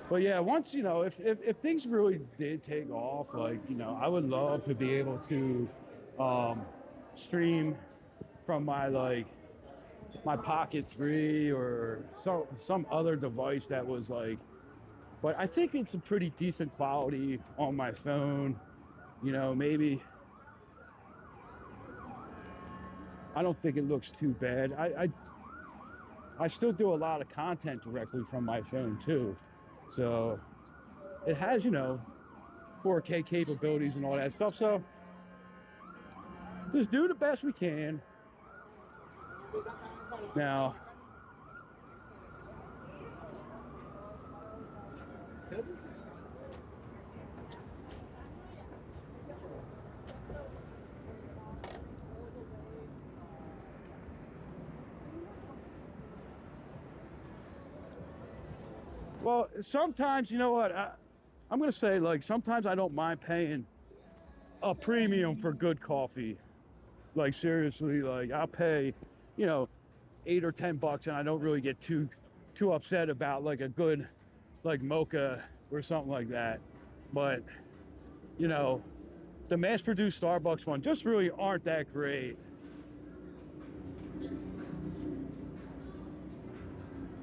S1: But yeah, once, you know, if things really did take off, like, you know, I would love to be able to stream from my my Pocket 3 or some other device that was like, but I think it's a pretty decent quality on my phone. You know, maybe, I don't think it looks too bad. I still do a lot of content directly from my phone too. So it has, you know, 4K capabilities and all that stuff. So just do the best we can. Now, well, sometimes, you know what, I'm gonna say, like, sometimes I don't mind paying a premium for good coffee. Like, seriously, like, I'll pay, you know, $8 or $10, and I don't really get too upset about like a good like mocha or something like that. But, you know, the mass-produced Starbucks one just really aren't that great.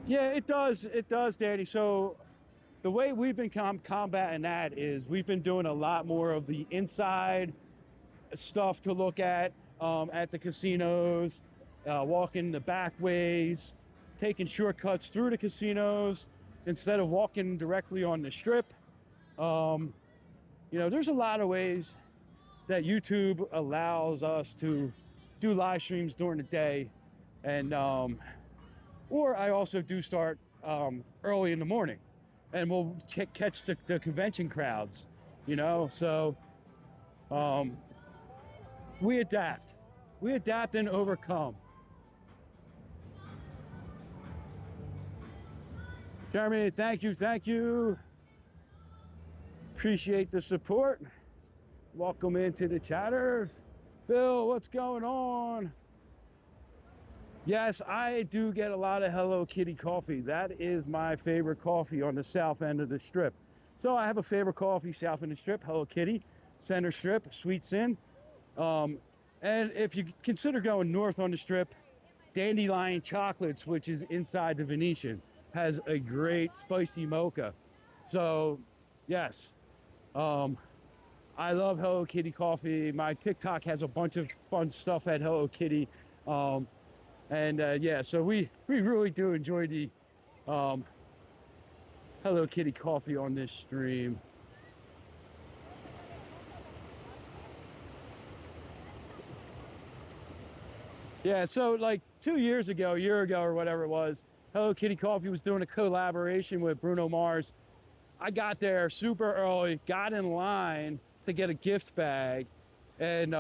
S1: Yeah, it does, Danny. So the way we've been combating that is we've been doing a lot more of the inside stuff to look at the casinos, walking the back ways, taking shortcuts through the casinos instead of walking directly on the strip. You know, there's a lot of ways that YouTube allows us to do live streams during the day, and or I also do start early in the morning, and we'll catch the convention crowds, you know. So we adapt and overcome. Jeremy, thank you. Appreciate the support. Welcome into the chatters. Bill, what's going on? Yes, I do get a lot of Hello Kitty coffee. That is my favorite coffee on the south end of the strip. So I have a favorite coffee south end of the strip, Hello Kitty, center strip, Sweetsin. And if you consider going north on the strip, Dandelion Chocolates, which is inside the Venetian, has a great spicy mocha. So yes, I love Hello Kitty coffee. My TikTok has a bunch of fun stuff at Hello Kitty. Yeah, so we really do enjoy the Hello Kitty coffee on this stream. Yeah, so like 2 years ago, a year ago or whatever it was, Hello Kitty Coffee was doing a collaboration with Bruno Mars. I got there super early, got in line to get a gift bag, and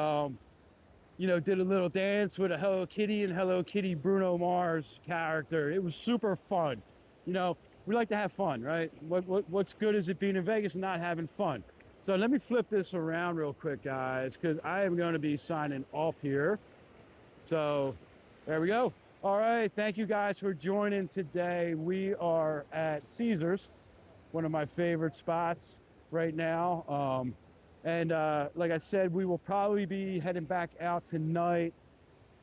S1: you know, did a little dance with a Hello Kitty and Hello Kitty Bruno Mars character. It was super fun. You know, we like to have fun, right? What's good is it being in Vegas and not having fun. So let me flip this around real quick, guys, because I am going to be signing off here. So there we go. All right, thank you guys for joining today. We are at Caesars, one of my favorite spots right now. Like I said, we will probably be heading back out tonight,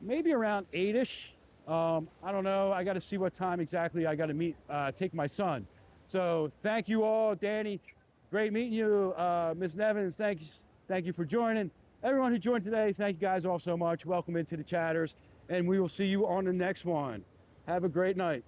S1: maybe around 8-ish. I don't know. I got to see what time exactly I got to take my son. So thank you all. Danny, great meeting you. Ms. Nevins, thank you for joining. Everyone who joined today, thank you guys all so much. Welcome into the chatters, and we will see you on the next one. Have a great night.